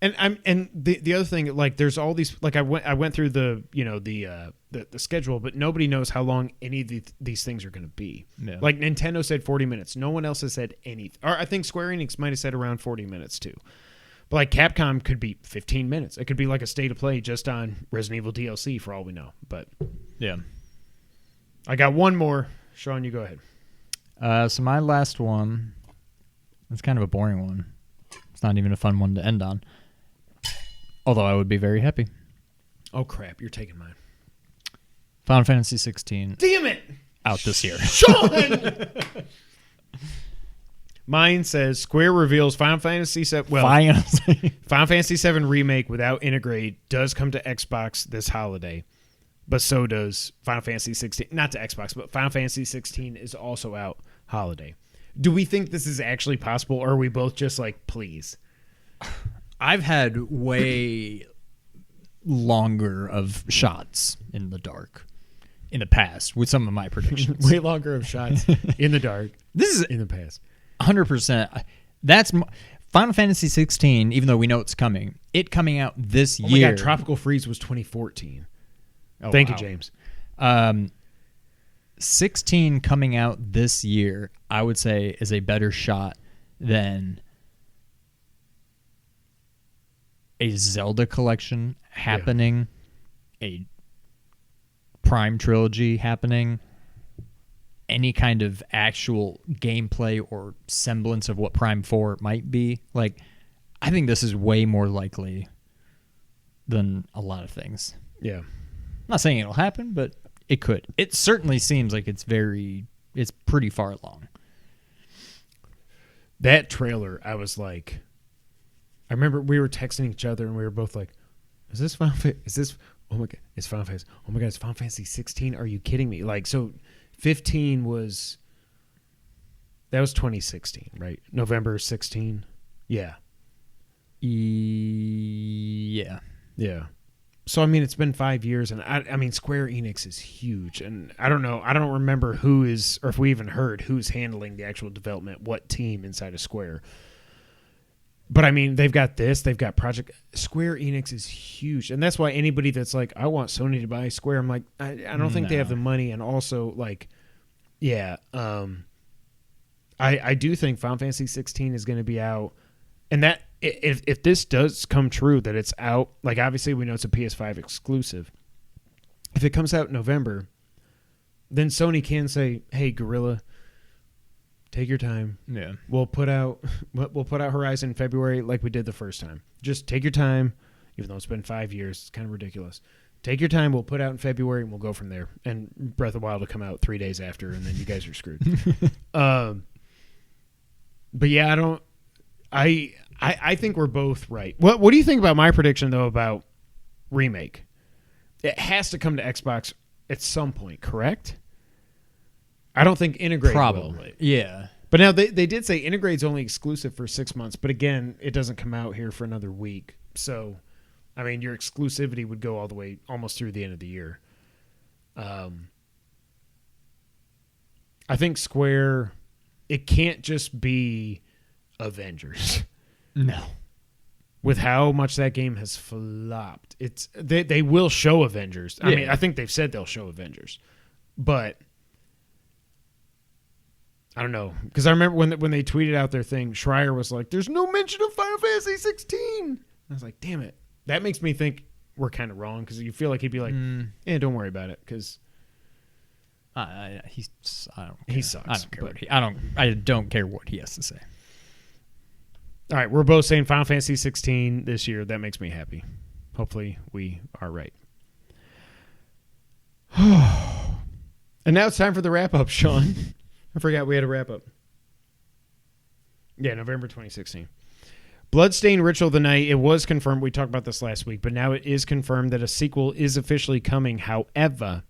the other thing, like there's all these, like I went through the schedule, but nobody knows how long any of these things are going to be. Yeah. Like Nintendo said 40 minutes. No one else has said anything. Or I think Square Enix might have said around 40 minutes too. But like Capcom could be 15 minutes. It could be like a state of play just on Resident Evil DLC for all we know. But yeah, I got one more. Sean, you go ahead. So my last one, it's kind of a boring one. It's not even a fun one to end on. Although I would be very happy. Oh, crap. You're taking mine. Final Fantasy 16. Damn it! Out this year. Sean! Mine says Square reveals Final Fantasy 7. Well, Final Fantasy 7 Remake without Integrate does come to Xbox this holiday. But so does Final Fantasy 16. Not to Xbox, but Final Fantasy 16 is also out holiday. Do we think this is actually possible, or are we both just like, please? I've had way longer of shots in the dark in the past with some of my predictions. Way longer of shots in the dark. This is in the past. 100%. That's Final Fantasy 16, even though we know it's coming. It coming out this year. Oh my God, Tropical Freeze was 2014. Oh, thank you, James. 16 coming out this year, I would say, is a better shot than a Zelda collection happening, a Prime trilogy happening, any kind of actual gameplay or semblance of what Prime 4 might be. Like, I think this is way more likely than a lot of things. Yeah. I'm not saying it'll happen, but it could. It certainly seems like it's pretty far along. That trailer, I was like, I remember we were texting each other and we were both like, is this Final Fantasy? Is this, oh my God, it's Final Fantasy. Oh my God, it's Final Fantasy 16? Are you kidding me? Like, so 15 was, that was 2016, right? November 16? Yeah. Yeah. Yeah. So, I mean, it's been 5 years, and I mean, Square Enix is huge, and I don't know. I don't remember who is, or if we even heard who's handling the actual development, what team inside of Square. But, I mean, they've got this. They've got Project. Square Enix is huge, and that's why anybody that's like, I want Sony to buy Square, I'm like, I don't think they have the money, and also, like, yeah, I do think Final Fantasy 16 is going to be out, and that if this does come true that it's out, like obviously we know it's a PS5 exclusive. If it comes out in November, then Sony can say, "Hey, Guerrilla, take your time. Yeah, we'll put out Horizon in February like we did the first time. Just take your time, even though it's been 5 years. It's kind of ridiculous. Take your time. We'll put out in February and we'll go from there. And Breath of the Wild will come out 3 days after, and then you guys are screwed." But yeah, I think we're both right. What do you think about my prediction though about remake? It has to come to Xbox at some point, correct? I don't think Integrate probably. will. Yeah. But now they did say Integrate's only exclusive for 6 months, but again, it doesn't come out here for another week. So, I mean, your exclusivity would go all the way almost through the end of the year. I think Square, it can't just be Avengers. No. With how much that game has flopped. They will show Avengers. I mean, I think they've said they'll show Avengers. But I don't know. Because I remember when they tweeted out their thing, Schreier was like, "There's no mention of Final Fantasy 16." I was like, damn it. That makes me think we're kind of wrong, because you feel like he'd be like, don't worry about it, because he sucks. I don't care I don't care what he has to say. All right, we're both saying Final Fantasy 16 this year. That makes me happy. Hopefully we are right. And now it's time for the wrap-up, Sean. I forgot we had a wrap-up. Yeah, November 2016. Bloodstained Ritual of the Night, it was confirmed. We talked about this last week, but now it is confirmed that a sequel is officially coming. However,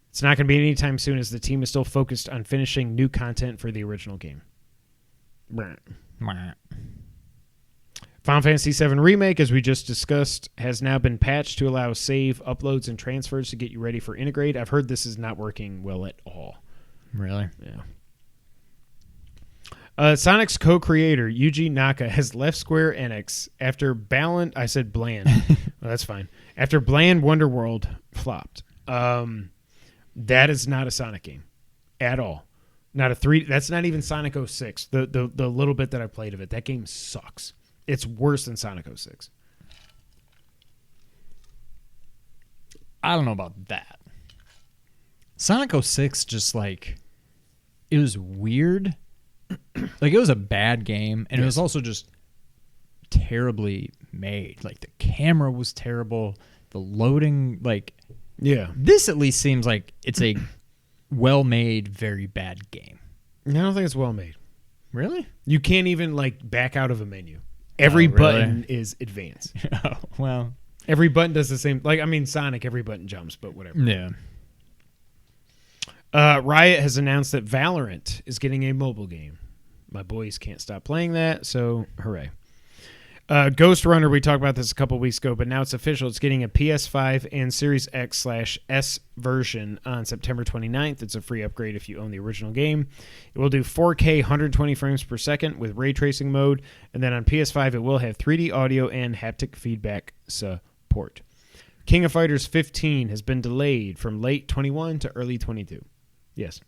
it's not going to be anytime soon, as the team is still focused on finishing new content for the original game. Final Fantasy VII Remake, as we just discussed, has now been patched to allow save, uploads, and transfers to get you ready for Integrate. I've heard this is not working well at all. Really? Yeah. Sonic's co-creator, Yuji Naka, has left Square Enix after Bland. I said bland. Well, that's fine. After Bland Wonderworld flopped. That is not a Sonic game at all. Not a 3. That's not even Sonic 06. The little bit that I played of it, that game sucks. It's worse than Sonic 06. I don't know about that. Sonic 06 just like, it was weird. Like, it was a bad game, and it was also just terribly made. Like, the camera was terrible. The loading, like, yeah. This at least seems like it's a well-made, very bad game. I don't think it's well made. Really? You can't even like back out of a menu. Every button is advanced. Oh, well. Every button does the same. Like, I mean, Sonic, every button jumps, but whatever. Yeah. Riot has announced that Valorant is getting a mobile game. My boys can't stop playing that, so hooray. Ghost Runner, we talked about this a couple weeks ago, but now it's official. It's getting a PS5 and Series X/S version on September 29th. It's a free upgrade if you own the original game. It will do 4K 120 frames per second with ray tracing mode, and then on PS5 it will have 3D audio and haptic feedback support. King of Fighters 15 has been delayed from late 21 to early 22. Yes.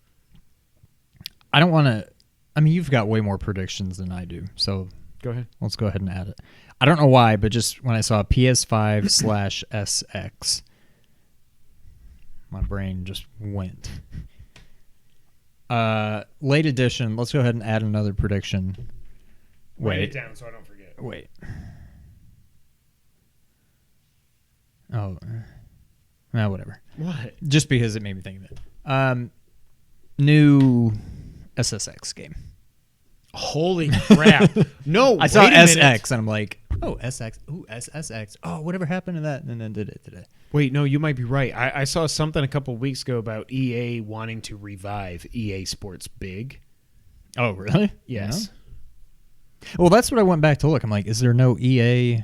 I don't want to... I mean, you've got way more predictions than I do, so... Go ahead. Let's go ahead and add it. I don't know why, but just when I saw PS5/SX, my brain just went. Late edition. Let's go ahead and add another prediction. Write it down so I don't forget. Wait. Oh. Whatever. What? Just because it made me think of it. New SSX game. Holy crap. No, I saw SX minute. and I'm like, oh, SX. Ooh, SSX. Oh, whatever happened to that? And then did it today. Wait, no, you might be right. I saw something a couple weeks ago about EA wanting to revive EA Sports Big. Oh, really? Yes. Well, that's what I went back to look. I'm like, is there no EA?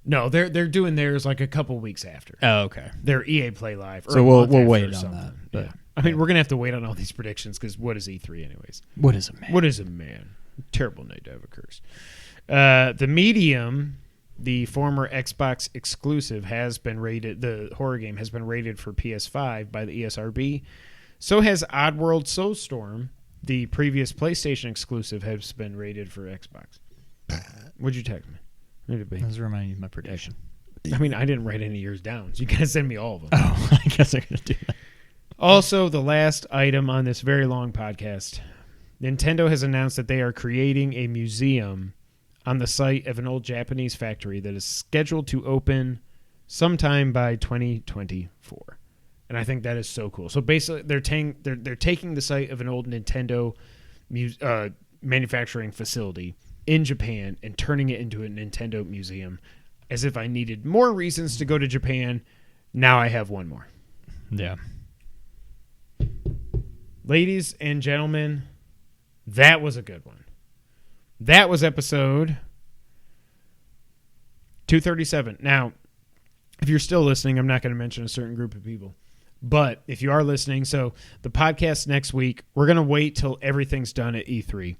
No, they're doing theirs like a couple weeks after. Oh, okay. Their EA Play Live. So we'll wait on that. Yeah. I mean, we're going to have to wait on all these predictions because what is E3 anyways? What is a man? What is a man? Terrible night to have a curse. The Medium, the former Xbox exclusive, has been rated. The horror game has been rated for PS5 by the ESRB. So has Oddworld Soulstorm, the previous PlayStation exclusive, has been rated for Xbox. What'd you text me? What'd it be? I was reminding you of my prediction. I mean, I didn't write any years down, so you gotta send me all of them. Oh, I guess I gotta do that. Also, the last item on this very long podcast, Nintendo has announced that they are creating a museum on the site of an old Japanese factory that is scheduled to open sometime by 2024. And I think that is so cool. So basically, they're taking the site of an old Nintendo manufacturing facility in Japan and turning it into a Nintendo museum. As if I needed more reasons to go to Japan, now I have one more. Yeah. Ladies and gentlemen, that was a good one. That was episode 237. Now, if you're still listening, I'm not going to mention a certain group of people. But if you are listening, so the podcast next week, we're going to wait till everything's done at E3.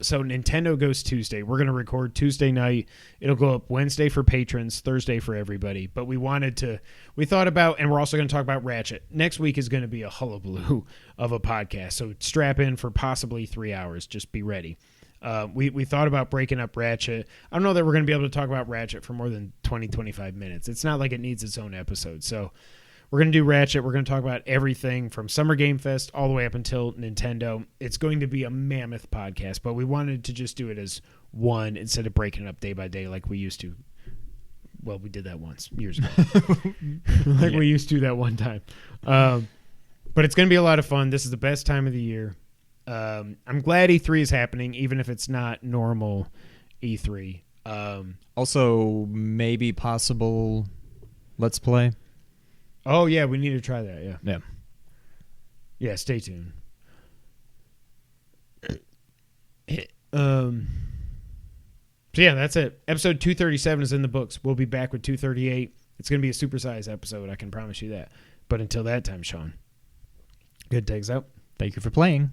So Nintendo goes Tuesday. We're going to record Tuesday night. It'll go up Wednesday for patrons, Thursday for everybody. But we thought about, and we're also going to talk about Ratchet. Next week is going to be a hullabaloo of a podcast. So strap in for possibly 3 hours. Just be ready. We thought about breaking up Ratchet. I don't know that we're going to be able to talk about Ratchet for more than 20, 25 minutes. It's not like it needs its own episode. So we're going to do Ratchet. We're going to talk about everything from Summer Game Fest all the way up until Nintendo. It's going to be a mammoth podcast, but we wanted to just do it as one instead of breaking it up day by day like we used to. Well, we did that once years ago. We used to that one time. But it's going to be a lot of fun. This is the best time of the year. I'm glad E3 is happening, even if it's not normal E3. Also, maybe possible Let's Play. Oh, yeah, we need to try that, yeah. Yeah. Yeah, stay tuned. So, yeah, that's it. Episode 237 is in the books. We'll be back with 238. It's going to be a supersized episode, I can promise you that. But until that time, Sean, good takes out. Thank you for playing.